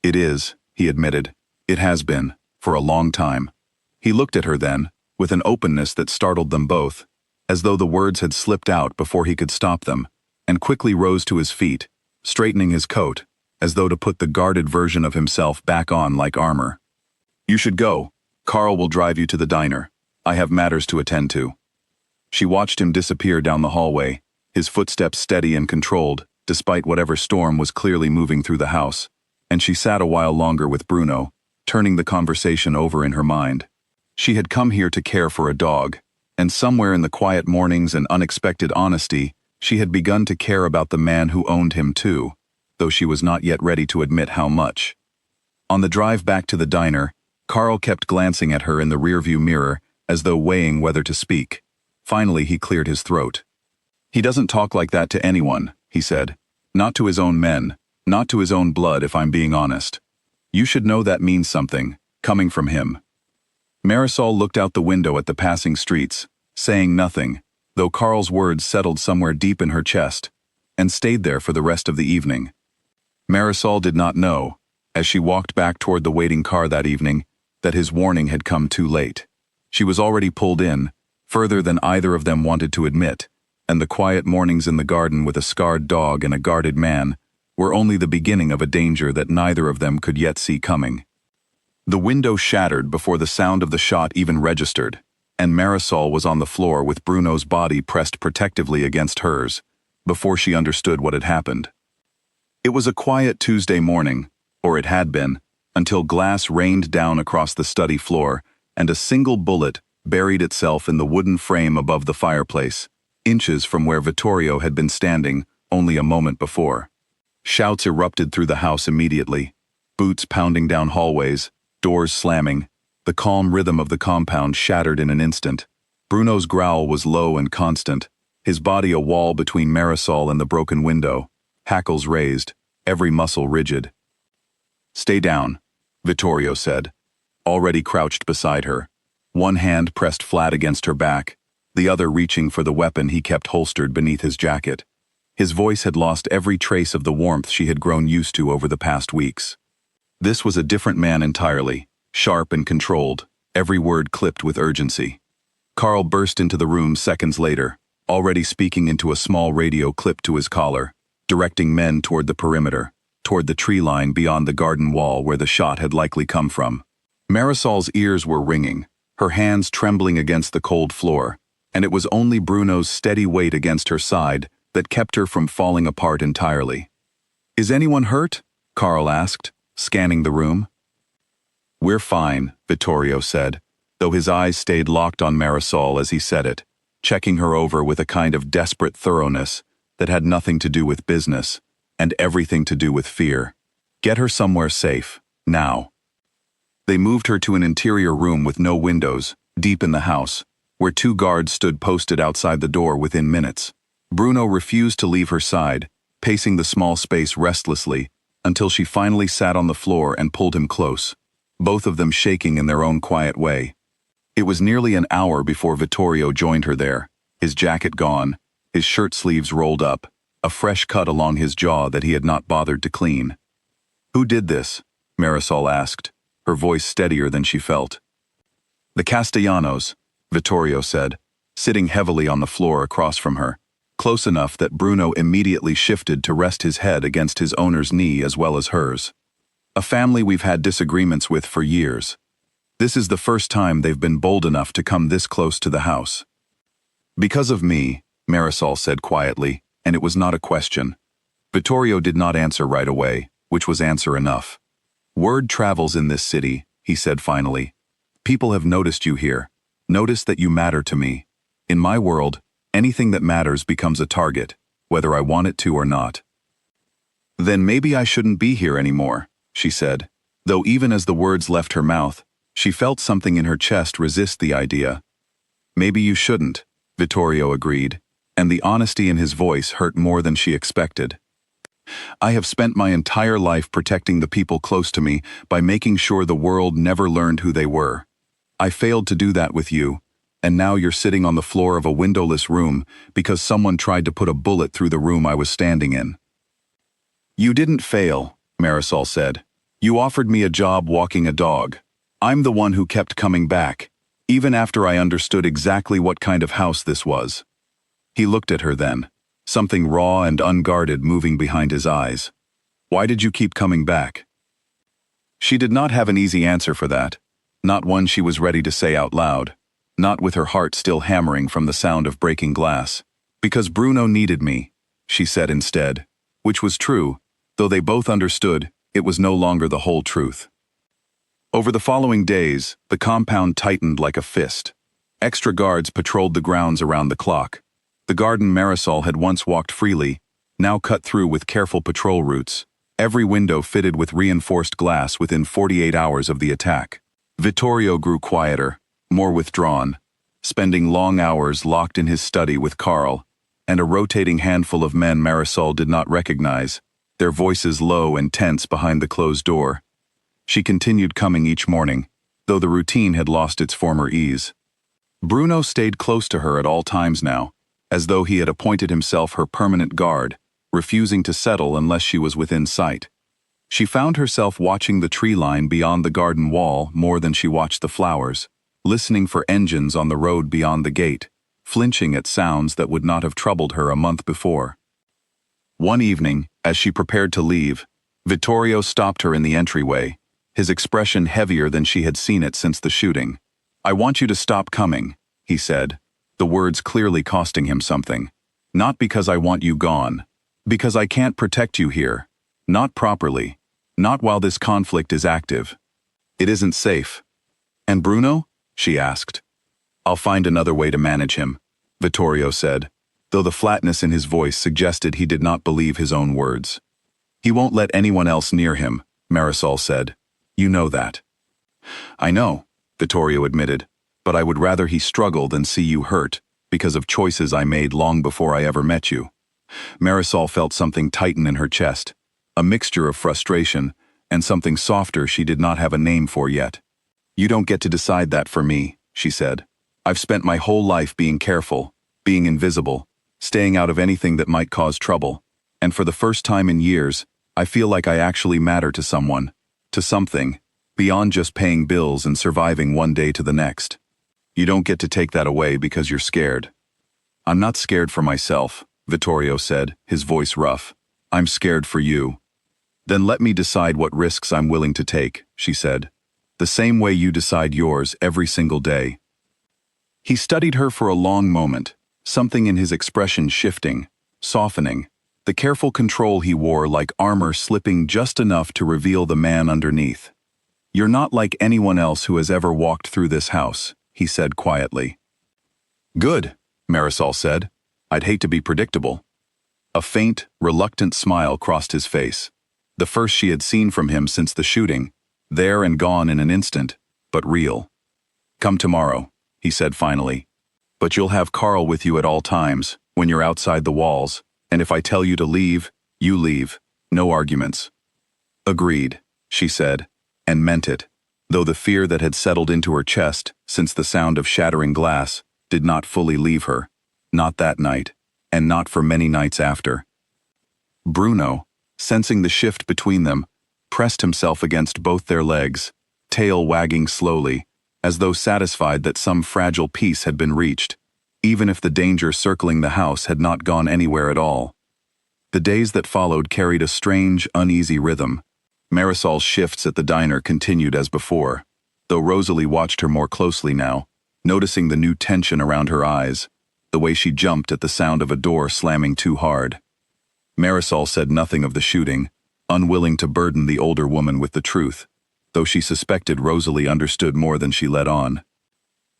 "It is," he admitted. "It has been, for a long time." He looked at her then, with an openness that startled them both, as though the words had slipped out before he could stop them, and quickly rose to his feet, straightening his coat, as though to put the guarded version of himself back on like armor. "You should go. Carl will drive you to the diner. I have matters to attend to." She watched him disappear down the hallway, his footsteps steady and controlled, despite whatever storm was clearly moving through the house, and she sat a while longer with Bruno, turning the conversation over in her mind. She had come here to care for a dog, and somewhere in the quiet mornings and unexpected honesty, she had begun to care about the man who owned him too, though she was not yet ready to admit how much. On the drive back to the diner, Carl kept glancing at her in the rearview mirror as though weighing whether to speak. Finally, he cleared his throat. "He doesn't talk like that to anyone," he said. "Not to his own men, not to his own blood, if I'm being honest. You should know that means something, coming from him." Marisol looked out the window at the passing streets, saying nothing, though Carl's words settled somewhere deep in her chest, and stayed there for the rest of the evening. Marisol did not know, as she walked back toward the waiting car that evening, that his warning had come too late. She was already pulled in, further than either of them wanted to admit, and the quiet mornings in the garden with a scarred dog and a guarded man were only the beginning of a danger that neither of them could yet see coming. The window shattered before the sound of the shot even registered, and Marisol was on the floor with Bruno's body pressed protectively against hers, before she understood what had happened. It was a quiet Tuesday morning, or it had been, until glass rained down across the study floor, and a single bullet buried itself in the wooden frame above the fireplace, inches from where Vittorio had been standing only a moment before. Shouts erupted through the house immediately, boots pounding down hallways, doors slamming. The calm rhythm of the compound shattered in an instant. Bruno's growl was low and constant, his body a wall between Marisol and the broken window, hackles raised, every muscle rigid. "Stay down," Vittorio said, already crouched beside her, one hand pressed flat against her back, the other reaching for the weapon he kept holstered beneath his jacket. His voice had lost every trace of the warmth she had grown used to over the past weeks. This was a different man entirely, sharp and controlled, every word clipped with urgency. Carl burst into the room seconds later, already speaking into a small radio clipped to his collar, directing men toward the perimeter, toward the tree line beyond the garden wall where the shot had likely come from. Marisol's ears were ringing, her hands trembling against the cold floor, and it was only Bruno's steady weight against her side that kept her from falling apart entirely. "Is anyone hurt?" Carl asked, scanning the room. "We're fine," Vittorio said, though his eyes stayed locked on Marisol as he said it, checking her over with a kind of desperate thoroughness that had nothing to do with business and everything to do with fear. "Get her somewhere safe, now." They moved her to an interior room with no windows, deep in the house, where 2 guards stood posted outside the door within minutes. Bruno refused to leave her side, pacing the small space restlessly, until she finally sat on the floor and pulled him close, both of them shaking in their own quiet way. It was nearly an hour before Vittorio joined her there, his jacket gone, his shirt sleeves rolled up, a fresh cut along his jaw that he had not bothered to clean. "Who did this?" Marisol asked, her voice steadier than she felt. "The Castellanos," Vittorio said, sitting heavily on the floor across from her, close enough that Bruno immediately shifted to rest his head against his owner's knee as well as hers. "A family we've had disagreements with for years. This is the first time they've been bold enough to come this close to the house." "Because of me," Marisol said quietly, and it was not a question. Vittorio did not answer right away, which was answer enough. "Word travels in this city," he said finally. "People have noticed you here, noticed that you matter to me. In my world, anything that matters becomes a target, whether I want it to or not." "Then maybe I shouldn't be here anymore," she said, though even as the words left her mouth, she felt something in her chest resist the idea. "Maybe you shouldn't," Vittorio agreed, and the honesty in his voice hurt more than she expected. "I have spent my entire life protecting the people close to me by making sure the world never learned who they were. I failed to do that with you, and now you're sitting on the floor of a windowless room because someone tried to put a bullet through the room I was standing in." "You didn't fail," Marisol said. "You offered me a job walking a dog. I'm the one who kept coming back, even after I understood exactly what kind of house this was." He looked at her then, something raw and unguarded moving behind his eyes. "Why did you keep coming back?" She did not have an easy answer for that, not one she was ready to say out loud, not with her heart still hammering from the sound of breaking glass. "Because Bruno needed me," she said instead, which was true, though they both understood it was no longer the whole truth. Over the following days, the compound tightened like a fist. Extra guards patrolled the grounds around the clock. The garden Marisol had once walked freely, now cut through with careful patrol routes, every window fitted with reinforced glass within 48 hours of the attack. Vittorio grew quieter, more withdrawn, spending long hours locked in his study with Carl, and a rotating handful of men Marisol did not recognize, their voices low and tense behind the closed door. She continued coming each morning, though the routine had lost its former ease. Bruno stayed close to her at all times now, as though he had appointed himself her permanent guard, refusing to settle unless she was within sight. She found herself watching the tree line beyond the garden wall more than she watched the flowers, listening for engines on the road beyond the gate, flinching at sounds that would not have troubled her a month before. One evening, as she prepared to leave, Vittorio stopped her in the entryway, his expression heavier than she had seen it since the shooting. "I want you to stop coming," he said, the words clearly costing him something. "Not because I want you gone. Because I can't protect you here. Not properly. Not while this conflict is active. It isn't safe." "And Bruno?" she asked. "I'll find another way to manage him," Vittorio said, though the flatness in his voice suggested he did not believe his own words. "He won't let anyone else near him," Marisol said. "You know that." "I know," Vittorio admitted, "but I would rather he struggle than see you hurt, because of choices I made long before I ever met you." Marisol felt something tighten in her chest, a mixture of frustration and something softer she did not have a name for yet. "You don't get to decide that for me," she said. "I've spent my whole life being careful, being invisible, staying out of anything that might cause trouble, and for the first time in years, I feel like I actually matter to someone, to something, beyond just paying bills and surviving one day to the next. You don't get to take that away because you're scared." "I'm not scared for myself," Vittorio said, his voice rough. "I'm scared for you." "Then let me decide what risks I'm willing to take," she said. "The same way you decide yours every single day." He studied her for a long moment, something in his expression shifting, softening, the careful control he wore like armor slipping just enough to reveal the man underneath. "You're not like anyone else who has ever walked through this house," he said quietly. "Good," Marisol said. "I'd hate to be predictable." A faint, reluctant smile crossed his face, the first she had seen from him since the shooting, there and gone in an instant, but real. "Come tomorrow," he said finally. "But you'll have Carl with you at all times, when you're outside the walls, and if I tell you to leave, you leave. No arguments." "Agreed," she said, and meant it, though the fear that had settled into her chest since the sound of shattering glass did not fully leave her, not that night, and not for many nights after. Bruno, sensing the shift between them, pressed himself against both their legs, tail wagging slowly, as though satisfied that some fragile peace had been reached, even if the danger circling the house had not gone anywhere at all. The days that followed carried a strange, uneasy rhythm. Marisol's shifts at the diner continued as before, though Rosalie watched her more closely now, noticing the new tension around her eyes, the way she jumped at the sound of a door slamming too hard. Marisol said nothing of the shooting, unwilling to burden the older woman with the truth, though she suspected Rosalie understood more than she let on.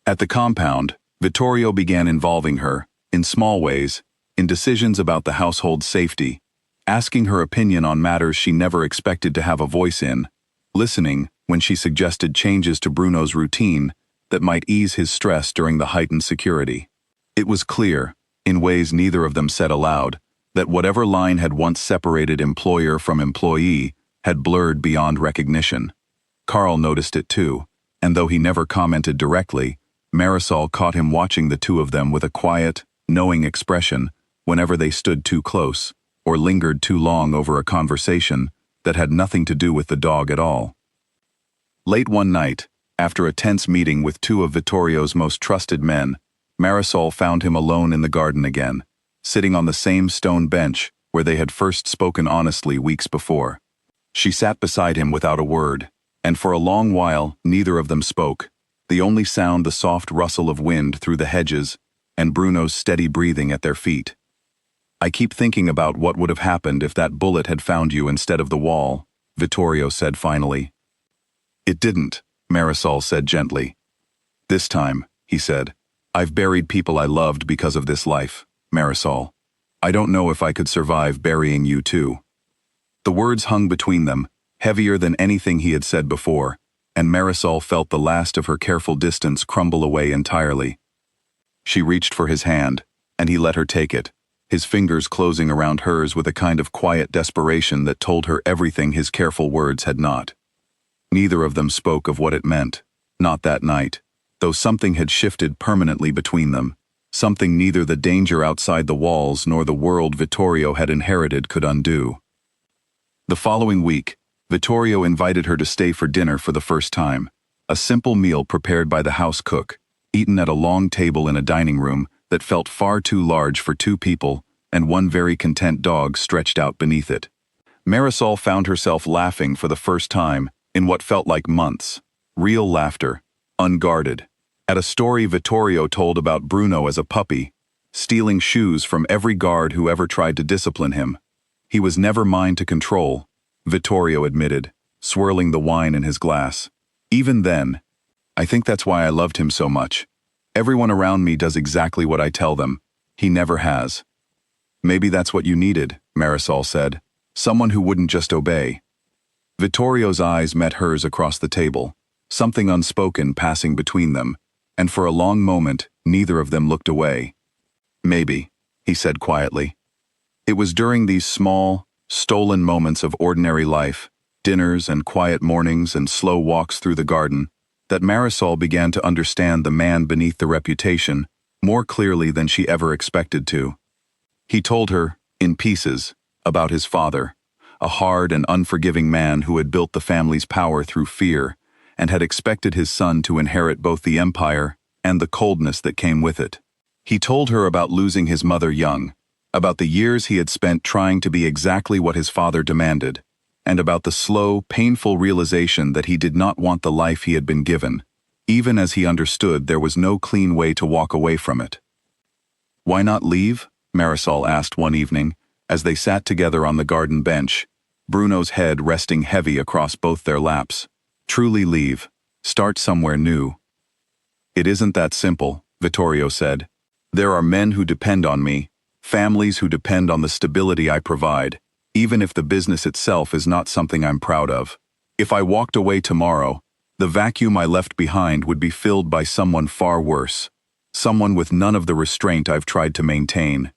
At the compound, Vittorio began involving her, in small ways, in decisions about the household's safety, asking her opinion on matters she never expected to have a voice in, listening when she suggested changes to Bruno's routine that might ease his stress during the heightened security. It was clear, in ways neither of them said aloud, that whatever line had once separated employer from employee had blurred beyond recognition. Carl noticed it too, and though he never commented directly, Marisol caught him watching the two of them with a quiet, knowing expression whenever they stood too close or lingered too long over a conversation that had nothing to do with the dog at all. Late one night, after a tense meeting with two of Vittorio's most trusted men, Marisol found him alone in the garden again, sitting on the same stone bench where they had first spoken honestly weeks before. She sat beside him without a word, and for a long while neither of them spoke, the only sound the soft rustle of wind through the hedges and Bruno's steady breathing at their feet. "I keep thinking about what would have happened if that bullet had found you instead of the wall," Vittorio said finally. "It didn't," Marisol said gently. "This time," he said, "I've buried people I loved because of this life, Marisol. I don't know if I could survive burying you too." The words hung between them, heavier than anything he had said before, and Marisol felt the last of her careful distance crumble away entirely. She reached for his hand, and he let her take it, his fingers closing around hers with a kind of quiet desperation that told her everything his careful words had not. Neither of them spoke of what it meant, not that night, though something had shifted permanently between them, something neither the danger outside the walls nor the world Vittorio had inherited could undo. The following week, Vittorio invited her to stay for dinner for the first time, a simple meal prepared by the house cook, eaten at a long table in a dining room that felt far too large for two people and one very content dog stretched out beneath it. Marisol found herself laughing for the first time in what felt like months, real laughter, unguarded, at a story Vittorio told about Bruno as a puppy, stealing shoes from every guard who ever tried to discipline him. He was never mine to control, Vittorio admitted, swirling the wine in his glass. Even then, I think that's why I loved him so much. Everyone around me does exactly what I tell them. He never has. Maybe that's what you needed, Marisol said. Someone who wouldn't just obey. Vittorio's eyes met hers across the table, something unspoken passing between them, and for a long moment, neither of them looked away. Maybe, he said quietly. It was during these small, stolen moments of ordinary life, dinners and quiet mornings and slow walks through the garden, that Marisol began to understand the man beneath the reputation more clearly than she ever expected to. He told her, in pieces, about his father, a hard and unforgiving man who had built the family's power through fear and had expected his son to inherit both the empire and the coldness that came with it. He told her about losing his mother young, about the years he had spent trying to be exactly what his father demanded, and about the slow, painful realization that he did not want the life he had been given, even as he understood there was no clean way to walk away from it. "Why not leave?" Marisol asked one evening, as they sat together on the garden bench, Bruno's head resting heavy across both their laps. "Truly leave. Start somewhere new." "It isn't that simple," Vittorio said. "There are men who depend on me, families who depend on the stability I provide, even if the business itself is not something I'm proud of. If I walked away tomorrow, the vacuum I left behind would be filled by someone far worse, someone with none of the restraint I've tried to maintain.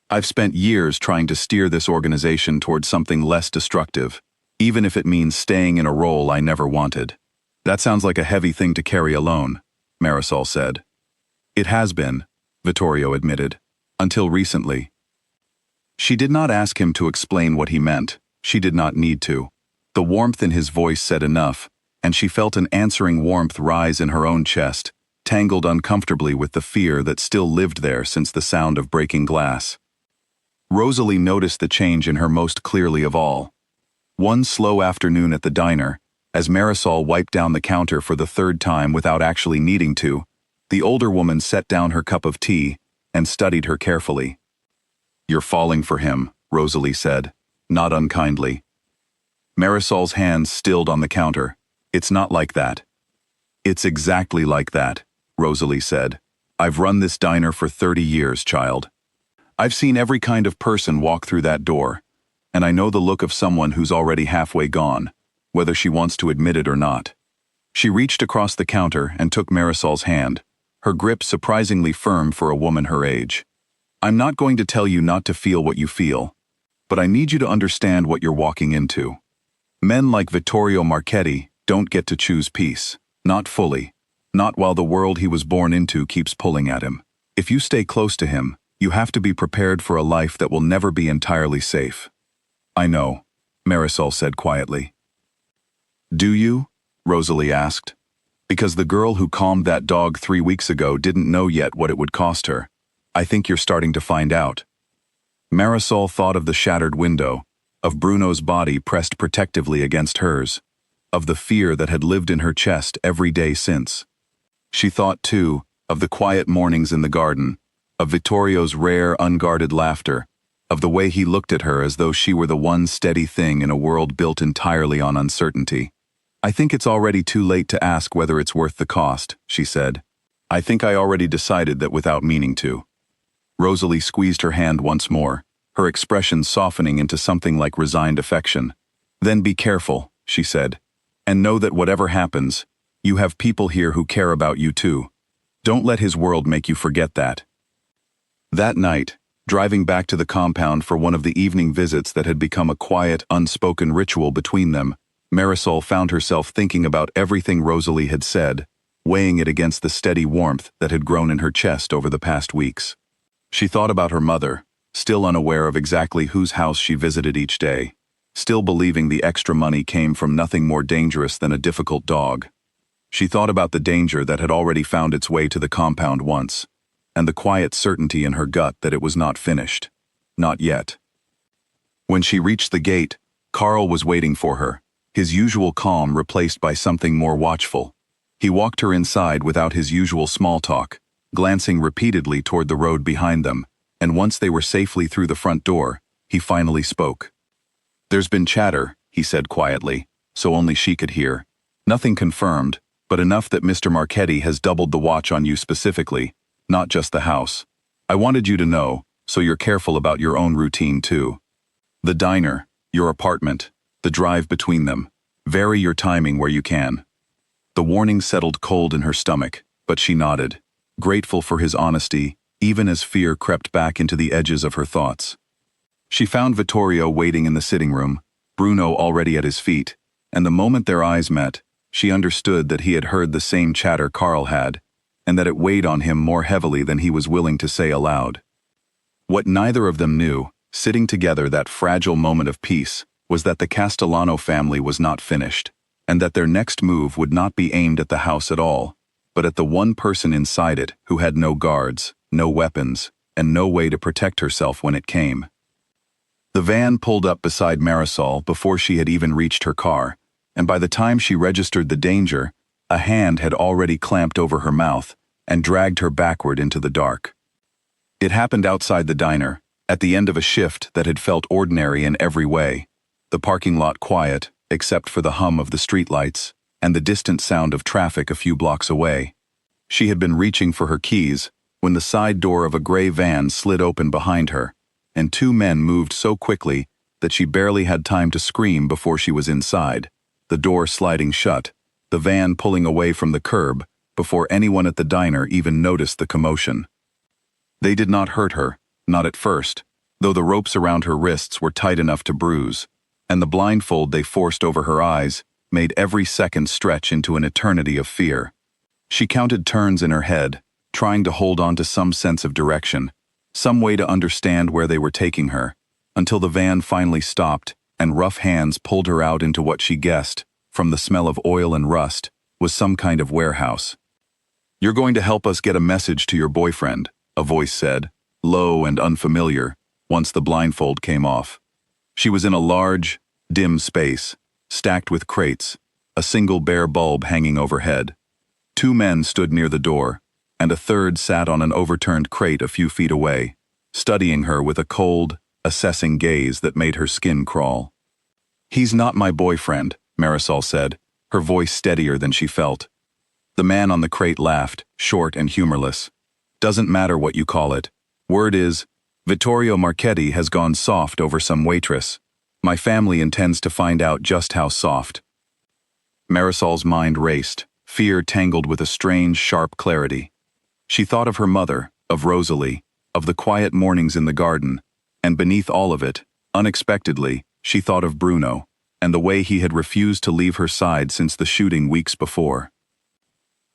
I've spent years trying to steer this organization towards something less destructive, even if it means staying in a role I never wanted. That sounds like a heavy thing to carry alone, Marisol said. It has been, Vittorio admitted, until recently. She did not ask him to explain what he meant. She did not need to. The warmth in his voice said enough, and she felt an answering warmth rise in her own chest, tangled uncomfortably with the fear that still lived there since the sound of breaking glass. Rosalie noticed the change in her most clearly of all. One slow afternoon at the diner, as Marisol wiped down the counter for the third time without actually needing to, the older woman set down her cup of tea and studied her carefully. "You're falling for him," Rosalie said, not unkindly. Marisol's hands stilled on the counter. "It's not like that." "It's exactly like that," Rosalie said. "I've run this diner for 30 years, child. I've seen every kind of person walk through that door, and I know the look of someone who's already halfway gone, whether she wants to admit it or not." She reached across the counter and took Marisol's hand, her grip surprisingly firm for a woman her age. "I'm not going to tell you not to feel what you feel, but I need you to understand what you're walking into. Men like Vittorio Marchetti don't get to choose peace, not fully, not while the world he was born into keeps pulling at him. If you stay close to him, you have to be prepared for a life that will never be entirely safe." "I know," Marisol said quietly. "Do you?" Rosalie asked. "Because the girl who calmed that dog 3 weeks ago didn't know yet what it would cost her. I think you're starting to find out." Marisol thought of the shattered window, of Bruno's body pressed protectively against hers, of the fear that had lived in her chest every day since. She thought, too, of the quiet mornings in the garden, of Vittorio's rare, unguarded laughter, of the way he looked at her as though she were the one steady thing in a world built entirely on uncertainty. "I think it's already too late to ask whether it's worth the cost," she said. "I think I already decided that without meaning to." Rosalie squeezed her hand once more, her expression softening into something like resigned affection. "Then be careful," she said, "and know that whatever happens, you have people here who care about you too. Don't let his world make you forget that." That night, driving back to the compound for one of the evening visits that had become a quiet, unspoken ritual between them, Marisol found herself thinking about everything Rosalie had said, weighing it against the steady warmth that had grown in her chest over the past weeks. She thought about her mother, still unaware of exactly whose house she visited each day, still believing the extra money came from nothing more dangerous than a difficult dog. She thought about the danger that had already found its way to the compound once, and the quiet certainty in her gut that it was not finished. Not yet. When she reached the gate, Carl was waiting for her, his usual calm replaced by something more watchful. He walked her inside without his usual small talk, glancing repeatedly toward the road behind them, and once they were safely through the front door, he finally spoke. "There's been chatter," he said quietly, so only she could hear. "Nothing confirmed, but enough that Mr. Marchetti has doubled the watch on you specifically, not just the house. I wanted you to know, so you're careful about your own routine too. The diner, your apartment, the drive between them. Vary your timing where you can." The warning settled cold in her stomach, but she nodded, grateful for his honesty, even as fear crept back into the edges of her thoughts. She found Vittorio waiting in the sitting room, Bruno already at his feet, and the moment their eyes met, she understood that he had heard the same chatter Carl had, and that it weighed on him more heavily than he was willing to say aloud. What neither of them knew, sitting together that fragile moment of peace, was that the Castellano family was not finished, and that their next move would not be aimed at the house at all, but at the one person inside it who had no guards, no weapons, and no way to protect herself when it came. The van pulled up beside Marisol before she had even reached her car, and by the time she registered the danger, a hand had already clamped over her mouth and dragged her backward into the dark. It happened outside the diner, at the end of a shift that had felt ordinary in every way, the parking lot quiet, except for the hum of the streetlights and the distant sound of traffic a few blocks away. She had been reaching for her keys when the side door of a gray van slid open behind her, and two men moved so quickly that she barely had time to scream before she was inside, the door sliding shut, the van pulling away from the curb before anyone at the diner even noticed the commotion. They did not hurt her, not at first, though the ropes around her wrists were tight enough to bruise, and the blindfold they forced over her eyes made every second stretch into an eternity of fear. She counted turns in her head, trying to hold on to some sense of direction, some way to understand where they were taking her, until the van finally stopped and rough hands pulled her out into what she guessed, from the smell of oil and rust, was some kind of warehouse. "You're going to help us get a message to your boyfriend," a voice said, low and unfamiliar, once the blindfold came off. She was in a large, dim space, stacked with crates, a single bare bulb hanging overhead. 2 men stood near the door, and a third sat on an overturned crate a few feet away, studying her with a cold, assessing gaze that made her skin crawl. "He's not my boyfriend," Marisol said, her voice steadier than she felt. The man on the crate laughed, short and humorless. "Doesn't matter what you call it. Word is, Vittorio Marchetti has gone soft over some waitress. My family intends to find out just how soft." Marisol's mind raced, fear tangled with a strange, sharp clarity. She thought of her mother, of Rosalie, of the quiet mornings in the garden, and beneath all of it, unexpectedly, she thought of Bruno, and the way he had refused to leave her side since the shooting weeks before.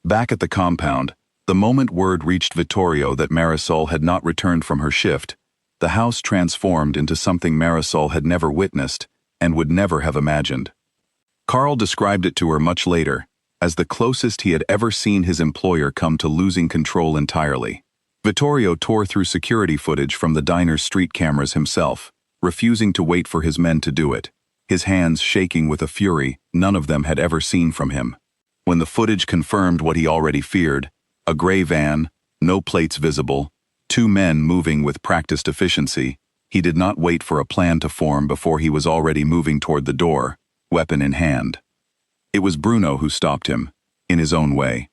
Back at the compound, the moment word reached Vittorio that Marisol had not returned from her shift, the house transformed into something Marisol had never witnessed and would never have imagined. Carl described it to her much later, as the closest he had ever seen his employer come to losing control entirely. Vittorio tore through security footage from the diner's street cameras himself, refusing to wait for his men to do it, his hands shaking with a fury none of them had ever seen from him. When the footage confirmed what he already feared, a gray van, no plates visible, 2 men moving with practiced efficiency, he did not wait for a plan to form before he was already moving toward the door, weapon in hand. It was Bruno who stopped him, in his own way.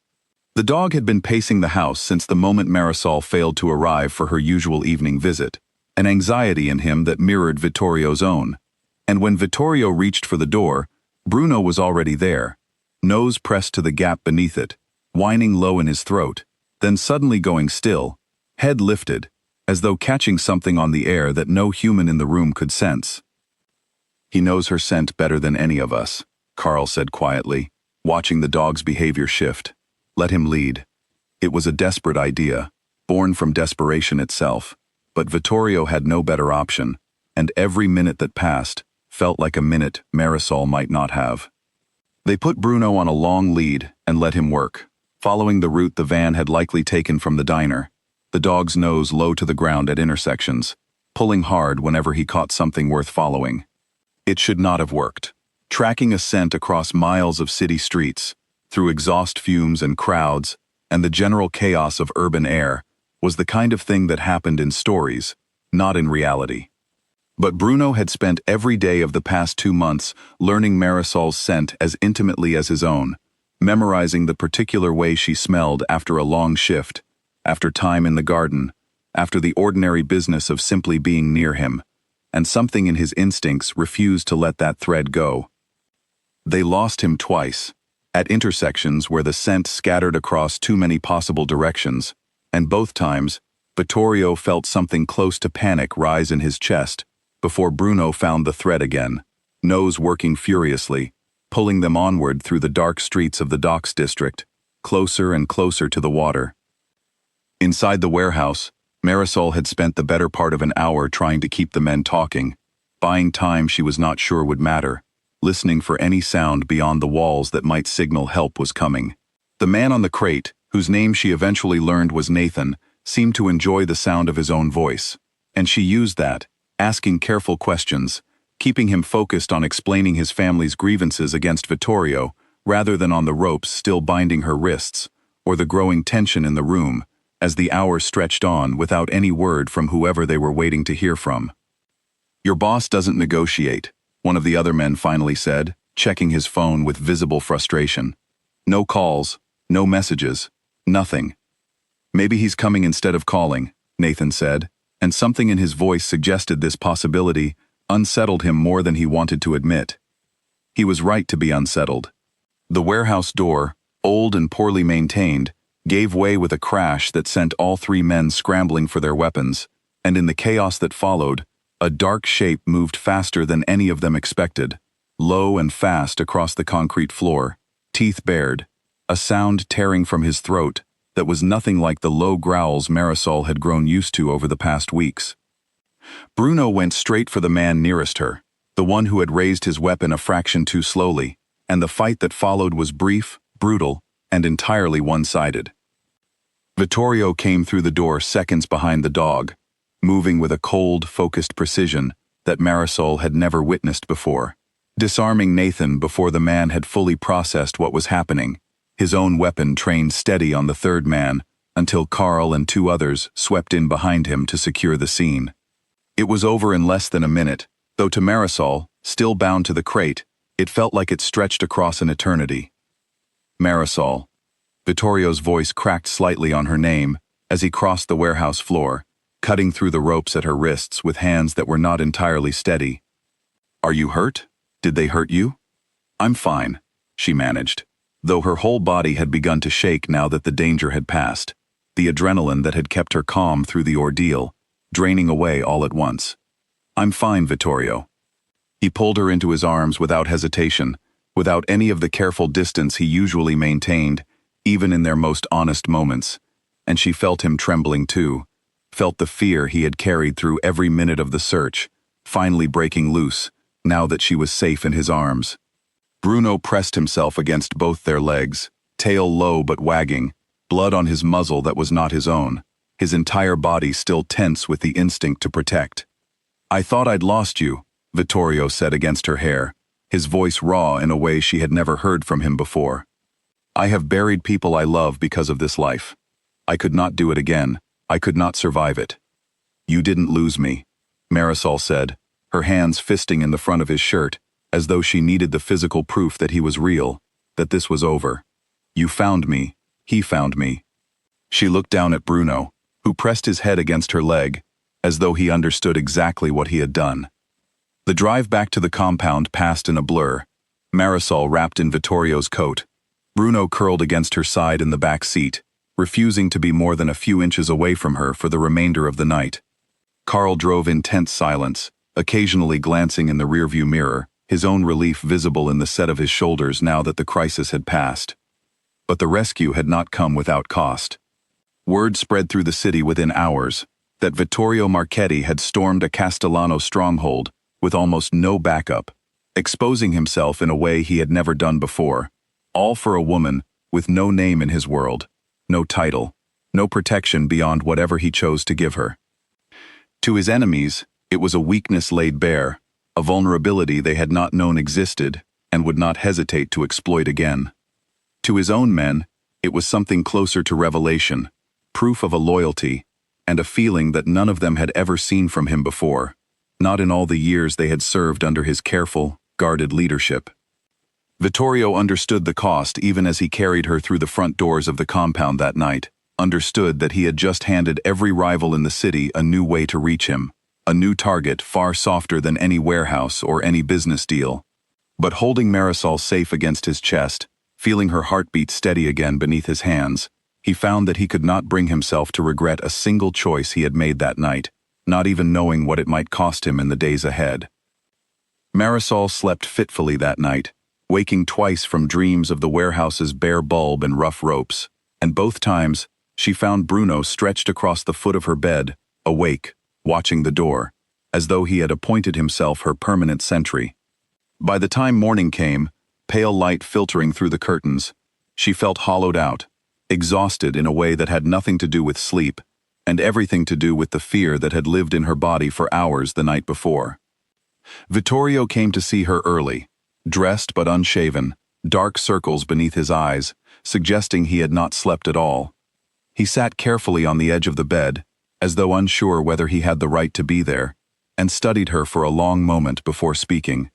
The dog had been pacing the house since the moment Marisol failed to arrive for her usual evening visit, an anxiety in him that mirrored Vittorio's own. And when Vittorio reached for the door, Bruno was already there, nose pressed to the gap beneath it, whining low in his throat, then suddenly going still, head lifted, as though catching something on the air that no human in the room could sense. "He knows her scent better than any of us," Carl said quietly, watching the dog's behavior shift. "Let him lead." It was a desperate idea, born from desperation itself, but Vittorio had no better option, and every minute that passed felt like a minute Marisol might not have. They put Bruno on a long lead and let him work, following the route the van had likely taken from the diner, the dog's nose low to the ground at intersections, pulling hard whenever he caught something worth following. It should not have worked. Tracking a scent across miles of city streets, through exhaust fumes and crowds, and the general chaos of urban air, was the kind of thing that happened in stories, not in reality. But Bruno had spent every day of the past 2 months learning Marisol's scent as intimately as his own, memorizing the particular way she smelled after a long shift, after time in the garden, after the ordinary business of simply being near him, and something in his instincts refused to let that thread go. They lost him twice, at intersections where the scent scattered across too many possible directions, and both times, Vittorio felt something close to panic rise in his chest before Bruno found the thread again, nose working furiously, pulling them onward through the dark streets of the docks district, closer and closer to the water. Inside the warehouse, Marisol had spent the better part of an hour trying to keep the men talking, buying time she was not sure would matter, listening for any sound beyond the walls that might signal help was coming. The man on the crate, whose name she eventually learned was Nathan, seemed to enjoy the sound of his own voice, and she used that, asking careful questions, keeping him focused on explaining his family's grievances against Vittorio rather than on the ropes still binding her wrists, or the growing tension in the room, as the hours stretched on without any word from whoever they were waiting to hear from. "Your boss doesn't negotiate," one of the other men finally said, checking his phone with visible frustration. "No calls, no messages, nothing." "Maybe he's coming instead of calling," Nathan said, and something in his voice suggested this possibility unsettled him more than he wanted to admit. He was right to be unsettled. The warehouse door, old and poorly maintained, gave way with a crash that sent all 3 men scrambling for their weapons, and in the chaos that followed, a dark shape moved faster than any of them expected, low and fast across the concrete floor, teeth bared, a sound tearing from his throat that was nothing like the low growls Marisol had grown used to over the past weeks. Bruno went straight for the man nearest her, the one who had raised his weapon a fraction too slowly, and the fight that followed was brief, brutal, and entirely one-sided. Vittorio came through the door seconds behind the dog, moving with a cold, focused precision that Marisol had never witnessed before, disarming Nathan before the man had fully processed what was happening, his own weapon trained steady on the third man until Carl and two others swept in behind him to secure the scene. It was over in less than a minute, though to Marisol, still bound to the crate, it felt like it stretched across an eternity. Marisol. Vittorio's voice cracked slightly on her name as he crossed the warehouse floor, cutting through the ropes at her wrists with hands that were not entirely steady. "Are you hurt? Did they hurt you?" "I'm fine," she managed, though her whole body had begun to shake now that the danger had passed, the adrenaline that had kept her calm through the ordeal, draining away all at once. "I'm fine, Vittorio." He pulled her into his arms without hesitation, without any of the careful distance he usually maintained, even in their most honest moments, and she felt him trembling too, felt the fear he had carried through every minute of the search, finally breaking loose, now that she was safe in his arms. Bruno pressed himself against both their legs, tail low but wagging, blood on his muzzle that was not his own, his entire body still tense with the instinct to protect. "I thought I'd lost you," Vittorio said against her hair, his voice raw in a way she had never heard from him before. "I have buried people I love because of this life. I could not do it again. I could not survive it." "You didn't lose me," Marisol said, her hands fisting in the front of his shirt, as though she needed the physical proof that he was real, that this was over. "You found me. He found me." She looked down at Bruno, who pressed his head against her leg, as though he understood exactly what he had done. The drive back to the compound passed in a blur, Marisol wrapped in Vittorio's coat, Bruno curled against her side in the back seat, refusing to be more than a few inches away from her for the remainder of the night. Carl drove in tense silence, occasionally glancing in the rearview mirror, his own relief visible in the set of his shoulders now that the crisis had passed. But the rescue had not come without cost. Word spread through the city within hours that Vittorio Marchetti had stormed a Castellano stronghold with almost no backup, exposing himself in a way he had never done before, all for a woman with no name in his world, no title, no protection beyond whatever he chose to give her. To his enemies, it was a weakness laid bare, a vulnerability they had not known existed and would not hesitate to exploit again. To his own men, it was something closer to revelation, proof of a loyalty, and a feeling that none of them had ever seen from him before, not in all the years they had served under his careful, guarded leadership. Vittorio understood the cost even as he carried her through the front doors of the compound that night, understood that he had just handed every rival in the city a new way to reach him, a new target far softer than any warehouse or any business deal. But holding Marisol safe against his chest, feeling her heartbeat steady again beneath his hands, he found that he could not bring himself to regret a single choice he had made that night, not even knowing what it might cost him in the days ahead. Marisol slept fitfully that night, waking twice from dreams of the warehouse's bare bulb and rough ropes, and both times she found Bruno stretched across the foot of her bed, awake, watching the door, as though he had appointed himself her permanent sentry. By the time morning came, pale light filtering through the curtains, she felt hollowed out, exhausted in a way that had nothing to do with sleep, and everything to do with the fear that had lived in her body for hours the night before. Vittorio came to see her early, dressed but unshaven, dark circles beneath his eyes, suggesting he had not slept at all. He sat carefully on the edge of the bed, as though unsure whether he had the right to be there, and studied her for a long moment before speaking.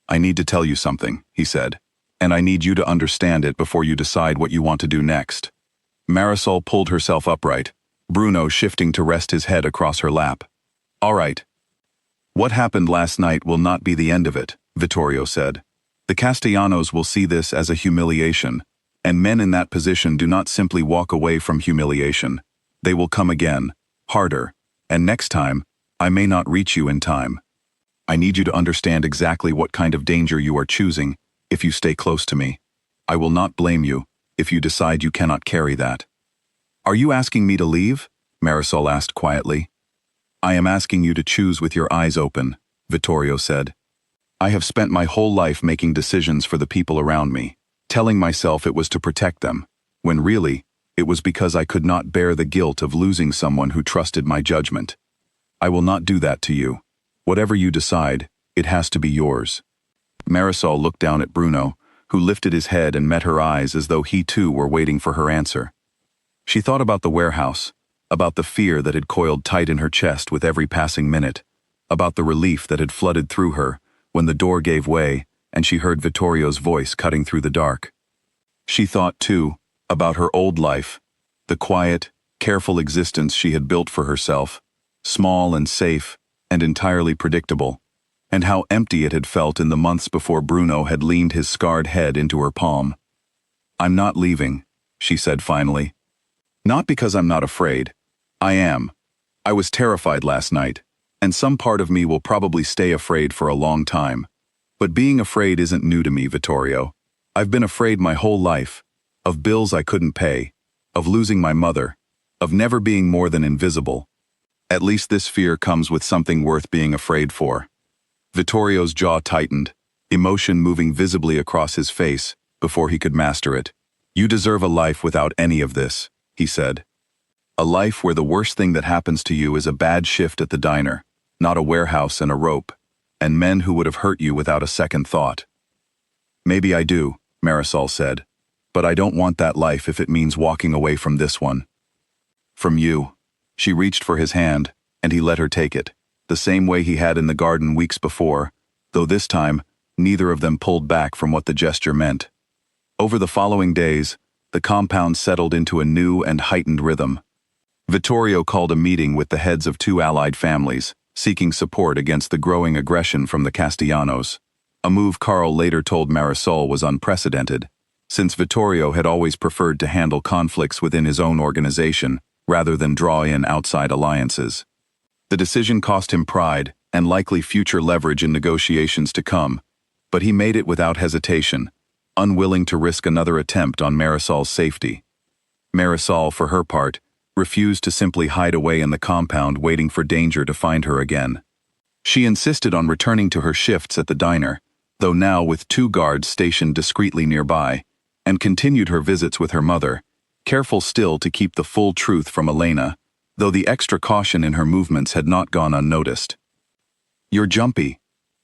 "I need to tell you something," he said, "and I need you to understand it before you decide what you want to do next." Marisol pulled herself upright, Bruno shifting to rest his head across her lap. "All right. What happened last night will not be the end of it," Vittorio said. "The Castellanos will see this as a humiliation, and men in that position do not simply walk away from humiliation. They will come again, harder, and next time, I may not reach you in time." I need you to understand exactly what kind of danger you are choosing if you stay close to me. I will not blame you if you decide you cannot carry that. Are you asking me to leave? Marisol asked quietly. I am asking you to choose with your eyes open, Vittorio said. I have spent my whole life making decisions for the people around me, telling myself it was to protect them, when really, it was because I could not bear the guilt of losing someone who trusted my judgment. I will not do that to you. Whatever you decide, it has to be yours. Marisol looked down at Bruno, who lifted his head and met her eyes as though he too were waiting for her answer. She thought about the warehouse, about the fear that had coiled tight in her chest with every passing minute, about the relief that had flooded through her when the door gave way and she heard Vittorio's voice cutting through the dark. She thought, too, about her old life, the quiet, careful existence she had built for herself, small and safe and entirely predictable, and how empty it had felt in the months before Bruno had leaned his scarred head into her palm. I'm not leaving, she said finally. Not because I'm not afraid. I am. I was terrified last night, and some part of me will probably stay afraid for a long time. But being afraid isn't new to me, Vittorio. I've been afraid my whole life, of bills I couldn't pay, of losing my mother, of never being more than invisible. At least this fear comes with something worth being afraid for. Vittorio's jaw tightened, emotion moving visibly across his face before he could master it. You deserve a life without any of this, he said. A life where the worst thing that happens to you is a bad shift at the diner, not a warehouse and a rope, and men who would have hurt you without a second thought. Maybe I do, Marisol said, but I don't want that life if it means walking away from this one. From you. She reached for his hand, and he let her take it, the same way he had in the garden weeks before, though this time, neither of them pulled back from what the gesture meant. Over the following days, the compound settled into a new and heightened rhythm. Vittorio called a meeting with the heads of two allied families, seeking support against the growing aggression from the Castellanos, a move Carl later told Marisol was unprecedented, since Vittorio had always preferred to handle conflicts within his own organization, rather than draw in outside alliances. The decision cost him pride and likely future leverage in negotiations to come, but he made it without hesitation, unwilling to risk another attempt on Marisol's safety. Marisol, for her part, refused to simply hide away in the compound waiting for danger to find her again. She insisted on returning to her shifts at the diner, though now with 2 guards stationed discreetly nearby, and continued her visits with her mother, careful still to keep the full truth from Elena, though the extra caution in her movements had not gone unnoticed. You're jumpy,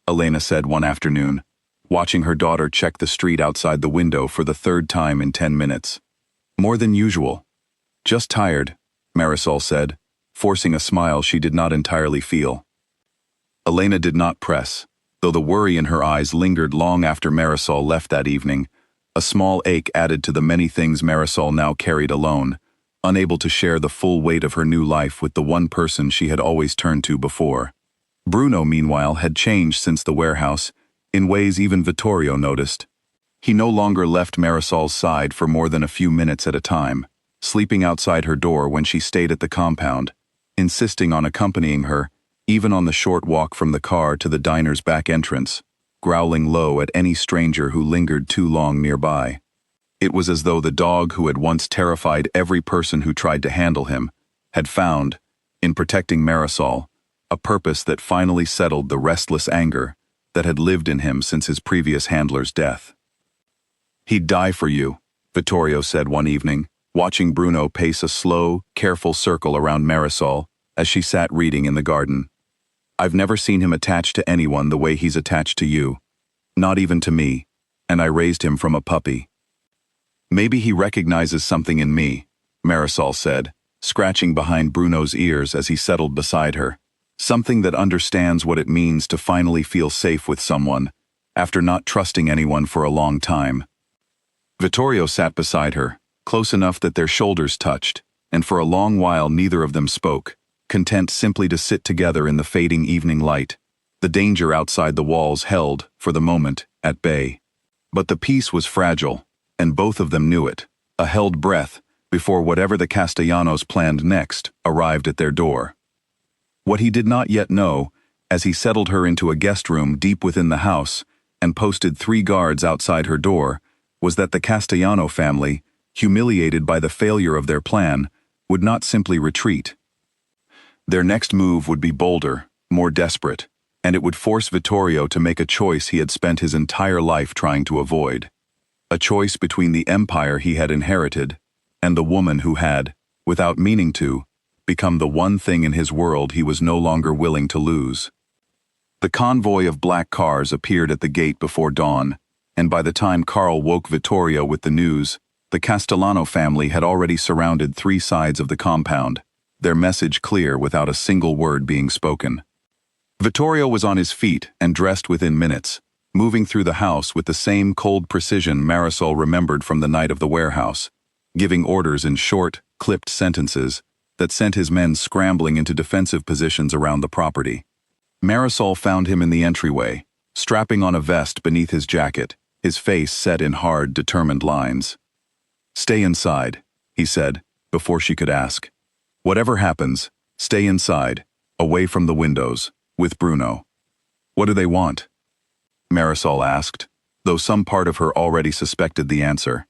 Elena said one afternoon, watching her daughter check the street outside the window for the 3rd time in 10 minutes. More than usual. Just tired, Marisol said, forcing a smile she did not entirely feel. Elena did not press, though the worry in her eyes lingered long after Marisol left that evening, a small ache added to the many things Marisol now carried alone, unable to share the full weight of her new life with the one person she had always turned to before. Bruno, meanwhile, had changed since the warehouse, in ways even Vittorio noticed. He no longer left Marisol's side for more than a few minutes at a time, sleeping outside her door when she stayed at the compound, insisting on accompanying her, even on the short walk from the car to the diner's back entrance, growling low at any stranger who lingered too long nearby. It was as though the dog who had once terrified every person who tried to handle him had found, in protecting Marisol, a purpose that finally settled the restless anger that had lived in him since his previous handler's death. He'd die for you, Vittorio said one evening, watching Bruno pace a slow, careful circle around Marisol as she sat reading in the garden. I've never seen him attached to anyone the way he's attached to you, not even to me, and I raised him from a puppy. Maybe he recognizes something in me, Marisol said, scratching behind Bruno's ears as he settled beside her, something that understands what it means to finally feel safe with someone, after not trusting anyone for a long time. Vittorio sat beside her, close enough that their shoulders touched, and for a long while neither of them spoke, content simply to sit together in the fading evening light, the danger outside the walls held, for the moment, at bay. But the peace was fragile, and both of them knew it, a held breath, before whatever the Castellanos planned next arrived at their door. What he did not yet know, as he settled her into a guest room deep within the house and posted 3 guards outside her door, was that the Castellano family, humiliated by the failure of their plan, would not simply retreat. Their next move would be bolder, more desperate, and it would force Vittorio to make a choice he had spent his entire life trying to avoid. A choice between the empire he had inherited and the woman who had, without meaning to, become the one thing in his world he was no longer willing to lose. The convoy of black cars appeared at the gate before dawn, and by the time Carl woke Vittorio with the news, the Castellano family had already surrounded 3 sides of the compound, their message clear without a single word being spoken. Vittorio was on his feet and dressed within minutes, moving through the house with the same cold precision Marisol remembered from the night of the warehouse, giving orders in short, clipped sentences that sent his men scrambling into defensive positions around the property. Marisol found him in the entryway, strapping on a vest beneath his jacket, his face set in hard, determined lines. "Stay inside," he said, before she could ask. "Whatever happens, stay inside, away from the windows, with Bruno." "What do they want?" Marisol asked, though some part of her already suspected the answer.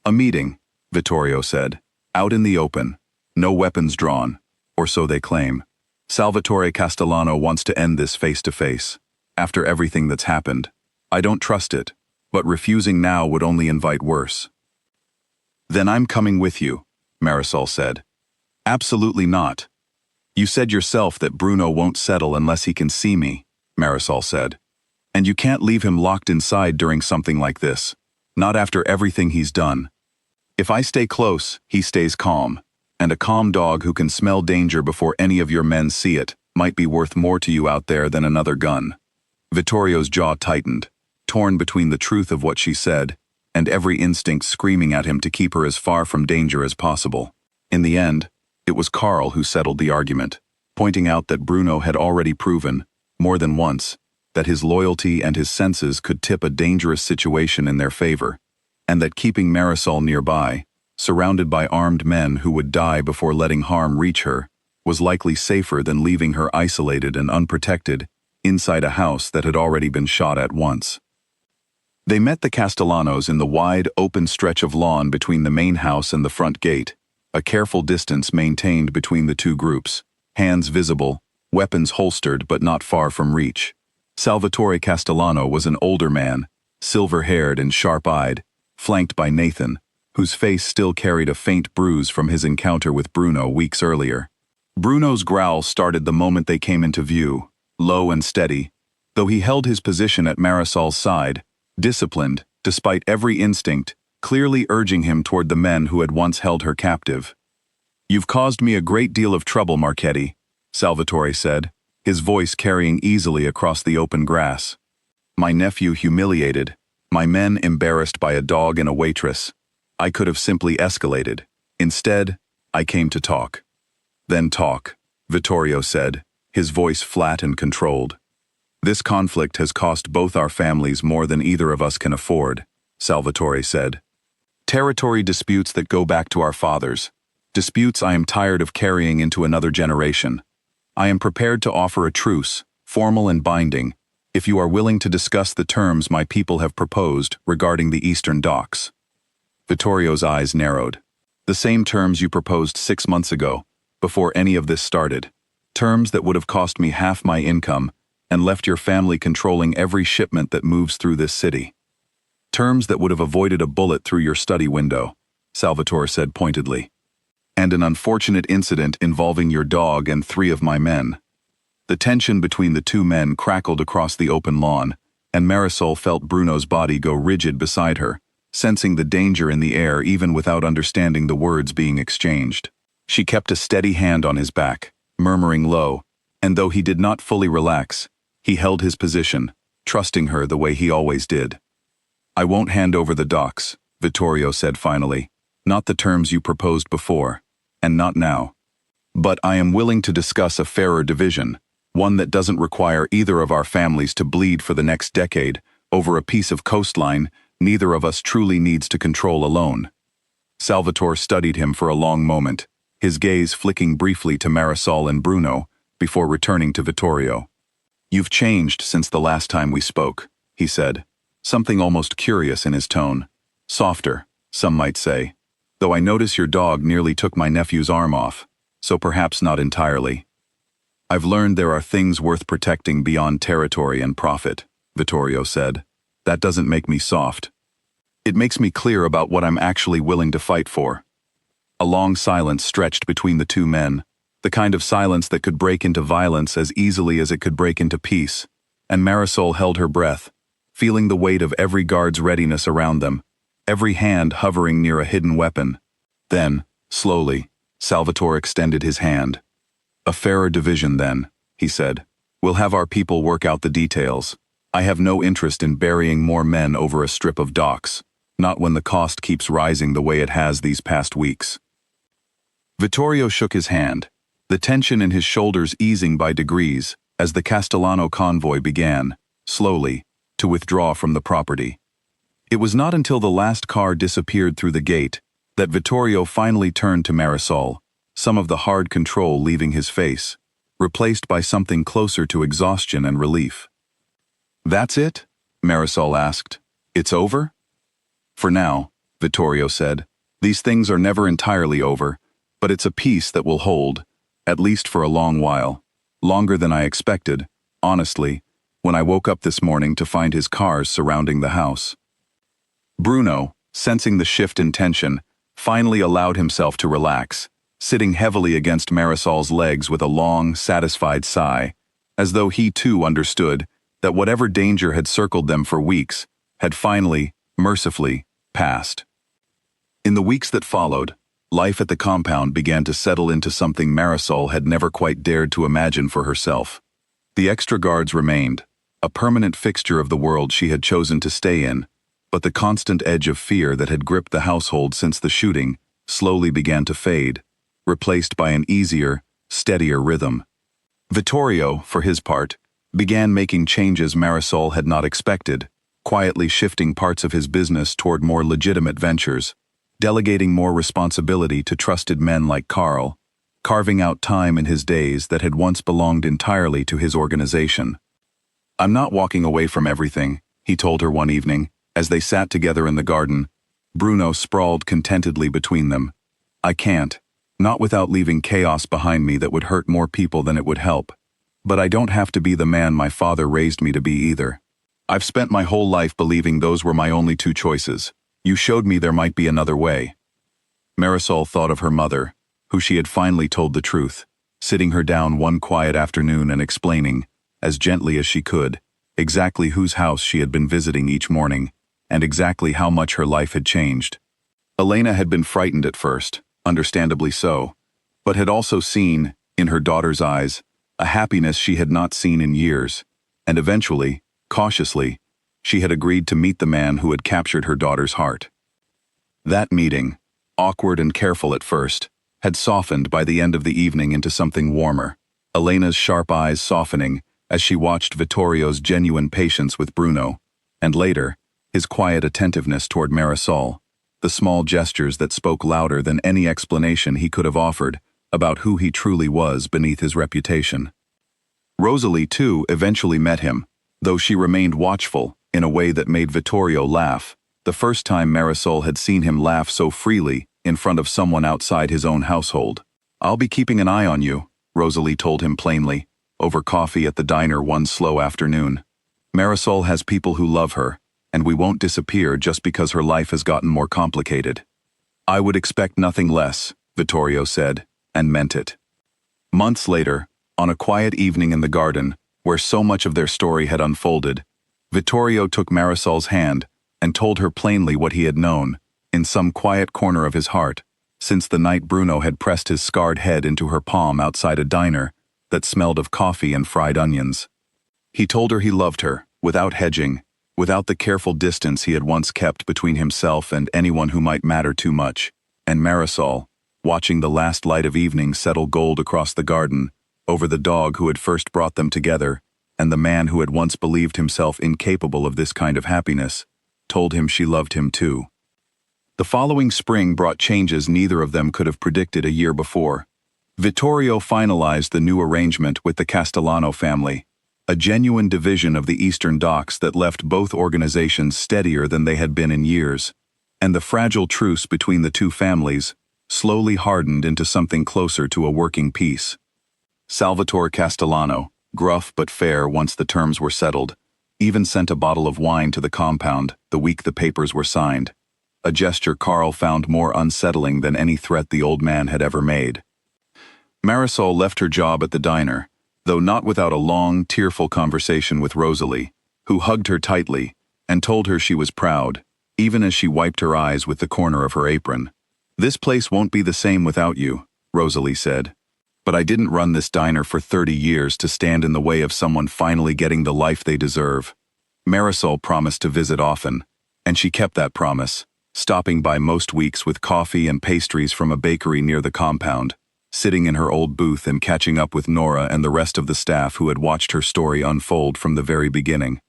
"A meeting," Vittorio said, "out in the open, no weapons drawn, or so they claim. Salvatore Castellano wants to end this face-to-face. After everything that's happened, I don't trust it, but refusing now would only invite worse." "Then I'm coming with you," Marisol said. "Absolutely not. You said yourself that Bruno won't settle unless he can see me," Marisol said. "And you can't leave him locked inside during something like this, not after everything he's done. If I stay close, he stays calm, and a calm dog who can smell danger before any of your men see it might be worth more to you out there than another gun." Vittorio's jaw tightened, torn between the truth of what she said and every instinct screaming at him to keep her as far from danger as possible. In the end, it was Carl who settled the argument, pointing out that Bruno had already proven, more than once, that his loyalty and his senses could tip a dangerous situation in their favor, and that keeping Marisol nearby, surrounded by armed men who would die before letting harm reach her, was likely safer than leaving her isolated and unprotected inside a house that had already been shot at once. They met the Castellanos in the wide, open stretch of lawn between the main house and the front gate, a careful distance maintained between the 2 groups, hands visible, weapons holstered but not far from reach. Salvatore Castellano was an older man, silver-haired and sharp-eyed, flanked by Nathan, whose face still carried a faint bruise from his encounter with Bruno weeks earlier. Bruno's growl started the moment they came into view, low and steady, though he held his position at Marisol's side, disciplined, despite every instinct, clearly urging him toward the men who had once held her captive. "You've caused me a great deal of trouble, Marchetti," Salvatore said, his voice carrying easily across the open grass. "My nephew humiliated, my men embarrassed by a dog and a waitress. I could have simply escalated. Instead, I came to talk." "Then talk," Vittorio said, his voice flat and controlled. "This conflict has cost both our families more than either of us can afford," Salvatore said. "Territory disputes that go back to our fathers, disputes I am tired of carrying into another generation. I am prepared to offer a truce, formal and binding, if you are willing to discuss the terms my people have proposed regarding the eastern docks." Vittorio's eyes narrowed. "The same terms you proposed 6 months ago, before any of this started. Terms that would have cost me half my income and left your family controlling every shipment that moves through this city. Terms that would have avoided a bullet through your study window," Salvatore said pointedly. "And an unfortunate incident involving your dog and 3 of my men." The tension between the 2 men crackled across the open lawn, and Marisol felt Bruno's body go rigid beside her, sensing the danger in the air even without understanding the words being exchanged. She kept a steady hand on his back, murmuring low, and though he did not fully relax, he held his position, trusting her the way he always did. "I won't hand over the docks," Vittorio said finally, "not the terms you proposed before, and not now. But I am willing to discuss a fairer division, one that doesn't require either of our families to bleed for the next decade over a piece of coastline neither of us truly needs to control alone." Salvatore studied him for a long moment, his gaze flicking briefly to Marisol and Bruno before returning to Vittorio. "You've changed since the last time we spoke," he said, something almost curious in his tone. "Softer, some might say. Though I notice your dog nearly took my nephew's arm off, so perhaps not entirely." "I've learned there are things worth protecting beyond territory and profit," Vittorio said. "That doesn't make me soft. It makes me clear about what I'm actually willing to fight for." A long silence stretched between the two men, the kind of silence that could break into violence as easily as it could break into peace, and Marisol held her breath, feeling the weight of every guard's readiness around them, every hand hovering near a hidden weapon. Then, slowly, Salvatore extended his hand. "A fairer division then," he said. "We'll have our people work out the details. I have no interest in burying more men over a strip of docks, not when the cost keeps rising the way it has these past weeks." Vittorio shook his hand, the tension in his shoulders easing by degrees as the Castellano convoy began, slowly, to withdraw from the property. It was not until the last car disappeared through the gate that Vittorio finally turned to Marisol, some of the hard control leaving his face, replaced by something closer to exhaustion and relief. "That's it?" Marisol asked. "It's over?" "For now," Vittorio said. "These things are never entirely over, but it's a peace that will hold, at least for a long while. Longer than I expected, honestly, when I woke up this morning to find his cars surrounding the house." Bruno, sensing the shift in tension, finally allowed himself to relax, sitting heavily against Marisol's legs with a long, satisfied sigh, as though he too understood that whatever danger had circled them for weeks had finally, mercifully, passed. In the weeks that followed, life at the compound began to settle into something Marisol had never quite dared to imagine for herself. The extra guards remained, a permanent fixture of the world she had chosen to stay in, but the constant edge of fear that had gripped the household since the shooting slowly began to fade, replaced by an easier, steadier rhythm. Vittorio, for his part, began making changes Marisol had not expected, quietly shifting parts of his business toward more legitimate ventures, delegating more responsibility to trusted men like Carl, carving out time in his days that had once belonged entirely to his organization. "I'm not walking away from everything," he told her one evening, as they sat together in the garden. Bruno sprawled contentedly between them. "I can't, not without leaving chaos behind me that would hurt more people than it would help. But I don't have to be the man my father raised me to be either. I've spent my whole life believing those were my only two choices. You showed me there might be another way." Marisol thought of her mother, who she had finally told the truth, sitting her down one quiet afternoon and explaining, as gently as she could, exactly whose house she had been visiting each morning, and exactly how much her life had changed. Elena had been frightened at first, understandably so, but had also seen, in her daughter's eyes, a happiness she had not seen in years, and eventually, cautiously, she had agreed to meet the man who had captured her daughter's heart. That meeting, awkward and careful at first, had softened by the end of the evening into something warmer, Elena's sharp eyes softening as she watched Vittorio's genuine patience with Bruno, and later, his quiet attentiveness toward Marisol, the small gestures that spoke louder than any explanation he could have offered about who he truly was beneath his reputation. Rosalie, too, eventually met him, though she remained watchful in a way that made Vittorio laugh, the first time Marisol had seen him laugh so freely in front of someone outside his own household. "I'll be keeping an eye on you," Rosalie told him plainly, over coffee at the diner one slow afternoon. "Marisol has people who love her, and we won't disappear just because her life has gotten more complicated." "I would expect nothing less," Vittorio said, and meant it. Months later, on a quiet evening in the garden, where so much of their story had unfolded, Vittorio took Marisol's hand and told her plainly what he had known, in some quiet corner of his heart, since the night Bruno had pressed his scarred head into her palm outside a diner that smelled of coffee and fried onions. He told her he loved her, without hedging, without the careful distance he had once kept between himself and anyone who might matter too much, and Marisol, watching the last light of evening settle gold across the garden, over the dog who had first brought them together, and the man who had once believed himself incapable of this kind of happiness, told him she loved him too. The following spring brought changes neither of them could have predicted a year before. Vittorio finalized the new arrangement with the Castellano family. a genuine division of the Eastern docks that left both organizations steadier than they had been in years, and the fragile truce between the two families slowly hardened into something closer to a working peace. Salvatore Castellano, gruff but fair once the terms were settled, even sent a bottle of wine to the compound the week the papers were signed, a gesture Carl found more unsettling than any threat the old man had ever made. Marisol left her job at the diner, though not without a long, tearful conversation with Rosalie, who hugged her tightly and told her she was proud, even as she wiped her eyes with the corner of her apron. "This place won't be the same without you," Rosalie said. "But I didn't run this diner for 30 years to stand in the way of someone finally getting the life they deserve." Marisol promised to visit often, and she kept that promise, stopping by most weeks with coffee and pastries from a bakery near the compound, sitting in her old booth and catching up with Nora and the rest of the staff who had watched her story unfold from the very beginning.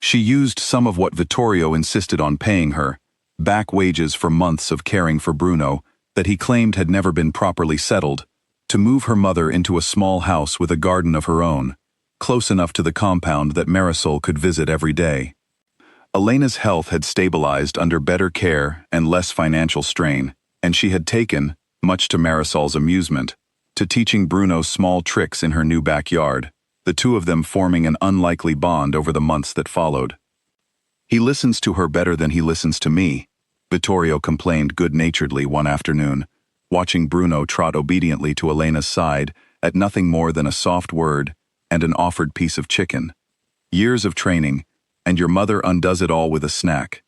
She used some of what Vittorio insisted on paying her, back wages for months of caring for Bruno that he claimed had never been properly settled, to move her mother into a small house with a garden of her own, close enough to the compound that Marisol could visit every day. Elena's health had stabilized under better care and less financial strain, and she had taken, much to Marisol's amusement, to teaching Bruno small tricks in her new backyard, the two of them forming an unlikely bond over the months that followed. "He listens to her better than he listens to me," Vittorio complained good-naturedly one afternoon, watching Bruno trot obediently to Elena's side at nothing more than a soft word and an offered piece of chicken. "Years of training, and your mother undoes it all with a snack."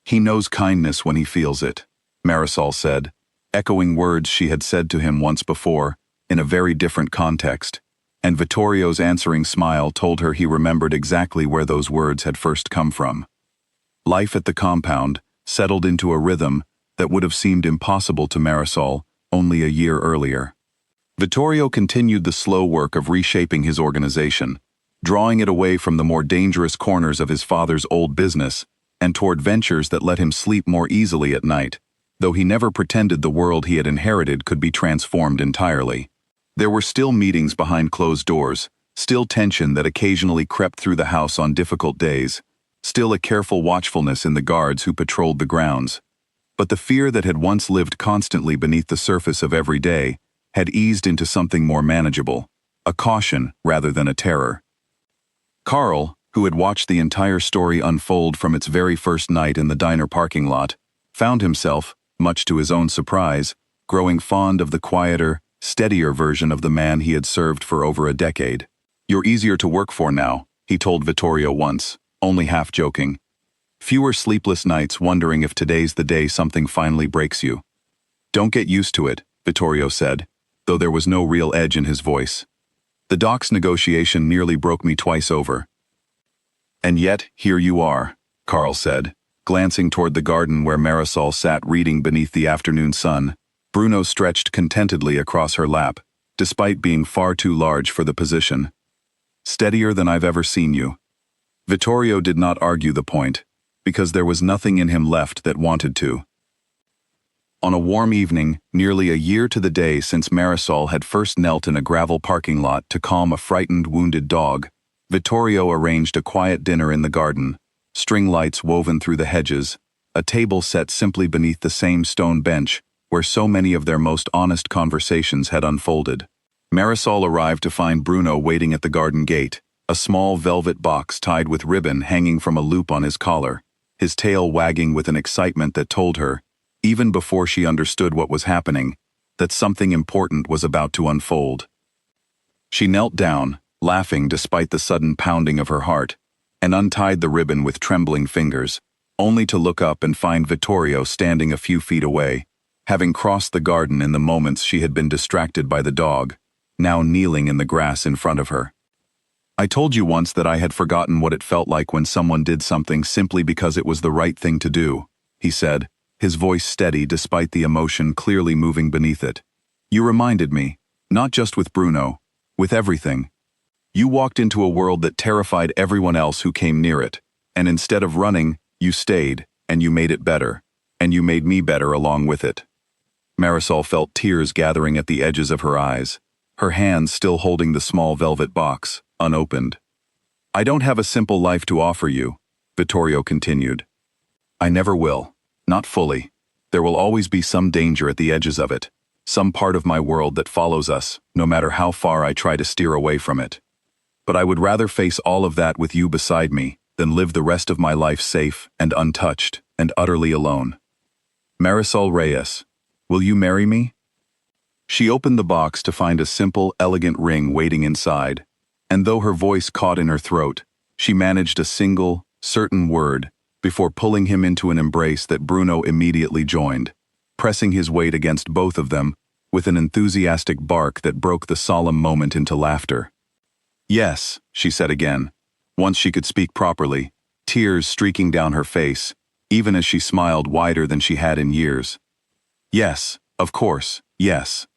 "He knows kindness when he feels it," Marisol said, echoing words she had said to him once before, in a very different context, and Vittorio's answering smile told her he remembered exactly where those words had first come from. Life at the compound settled into a rhythm that would have seemed impossible to Marisol only a year earlier. Vittorio continued the slow work of reshaping his organization, drawing it away from the more dangerous corners of his father's old business and toward ventures that let him sleep more easily at night, though he never pretended the world he had inherited could be transformed entirely. There were still meetings behind closed doors, still tension that occasionally crept through the house on difficult days, still a careful watchfulness in the guards who patrolled the grounds. But the fear that had once lived constantly beneath the surface of every day had eased into something more manageable, a caution rather than a terror. Carl, who had watched the entire story unfold from its very first night in the diner parking lot, found himself, much to his own surprise, growing fond of the quieter, steadier version of the man he had served for over a decade. "You're easier to work for now," he told Vittorio once, only half joking. "Fewer sleepless nights wondering if today's the day something finally breaks you." "Don't get used to it," Vittorio said, though there was no real edge in his voice. "The docks negotiation nearly broke me twice over." "And yet, here you are," Carl said, glancing toward the garden where Marisol sat reading beneath the afternoon sun. Bruno stretched contentedly across her lap, despite being far too large for the position. "Steadier than I've ever seen you." Vittorio did not argue the point, because there was nothing in him left that wanted to. On a warm evening, nearly a year to the day since Marisol had first knelt in a gravel parking lot to calm a frightened, wounded dog, Vittorio arranged a quiet dinner in the garden, string lights woven through the hedges, a table set simply beneath the same stone bench where so many of their most honest conversations had unfolded. Marisol arrived to find Bruno waiting at the garden gate, a small velvet box tied with ribbon hanging from a loop on his collar, his tail wagging with an excitement that told her, even before she understood what was happening, that something important was about to unfold. She knelt down, laughing despite the sudden pounding of her heart, and untied the ribbon with trembling fingers, only to look up and find Vittorio standing a few feet away, having crossed the garden in the moments she had been distracted by the dog, now kneeling in the grass in front of her. "I told you once that I had forgotten what it felt like when someone did something simply because it was the right thing to do," he said, his voice steady despite the emotion clearly moving beneath it. "You reminded me, not just with Bruno, with everything. You walked into a world that terrified everyone else who came near it, and instead of running, you stayed, and you made it better, and you made me better along with it." Marisol felt tears gathering at the edges of her eyes. her hands still holding the small velvet box, unopened. "I don't have a simple life to offer you," Vittorio continued. "I never will. Not fully. There will always be some danger at the edges of it, some part of my world that follows us, no matter how far I try to steer away from it. But I would rather face all of that with you beside me than live the rest of my life safe and untouched and utterly alone. Marisol Reyes, will you marry me?" She opened the box to find a simple, elegant ring waiting inside, and though her voice caught in her throat, she managed a single, certain word before pulling him into an embrace that Bruno immediately joined, pressing his weight against both of them with an enthusiastic bark that broke the solemn moment into laughter. "Yes," she said again, once she could speak properly, tears streaking down her face, even as she smiled wider than she had in years. "Yes, of course, yes."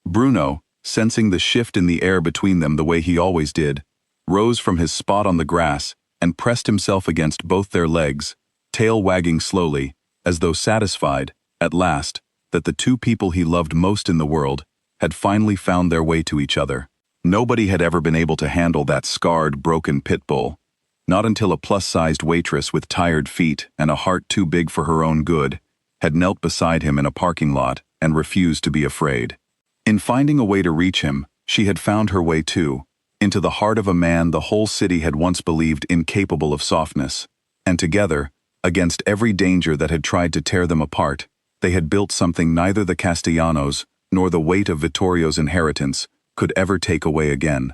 Bruno, sensing the shift in the air between them the way he always did, rose from his spot on the grass and pressed himself against both their legs, tail wagging slowly, as though satisfied, at last, that the two people he loved most in the world had finally found their way to each other. Nobody had ever been able to handle that scarred, broken Pitbull, not until a plus-sized waitress with tired feet and a heart too big for her own good had knelt beside him in a parking lot and refused to be afraid. In finding a way to reach him, she had found her way too, into the heart of a man the whole city had once believed incapable of softness, and together, against every danger that had tried to tear them apart, they had built something neither the Castellanos nor the weight of Vittorio's inheritance could ever take away again.